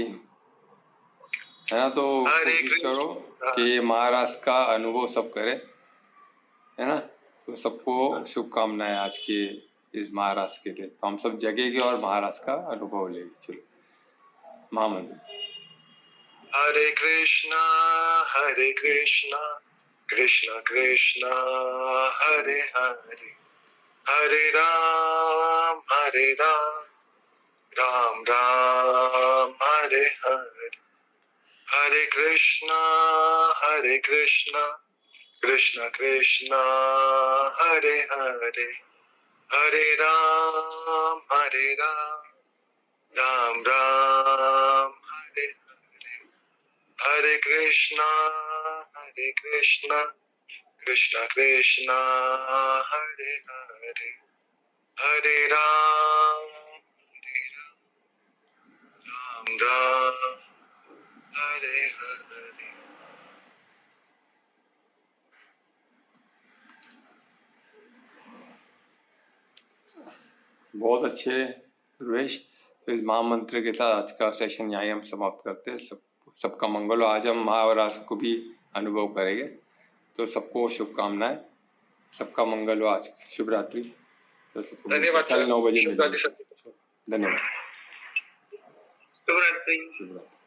है ना। तो कोशिश करो कि महाराष्ट्र का अनुभव सब करे, है ना। तो सबको शुभकामनाएं आज के इस महाराष्ट्र के लिए। तो हम सब जगेंगे और महाराष्ट्र का अनुभव लेंगे। चलो, महामंत्र। हरे कृष्णा कृष्ण कृष्ण हरे हरे हरे राम राम राम हरे हरे हरे कृष्णा कृष्ण कृष्ण हरे हरे हरे राम राम राम हरे हरे। हरे कृष्णा कृष्णा कृष्णा हरे हरे हरे राम राम राम हरे हरे। बहुत अच्छे ध्रुवेश। तो इस महामंत्र के साथ आज का सेशन यहाँ हम समाप्त करते हैं। सबका मंगल हो। आज हम महावरास को भी अनुभव करेंगे। तो सबको शुभकामनाएं, सबका मंगल हो। आज शुभ रात्रि। तो सबको धन्यवाद कल सर। 9 बजे शुभ रात्रि मिलेंगे। सर। धन्यवाद। शुभ रात्रि। शुभ रात्रि।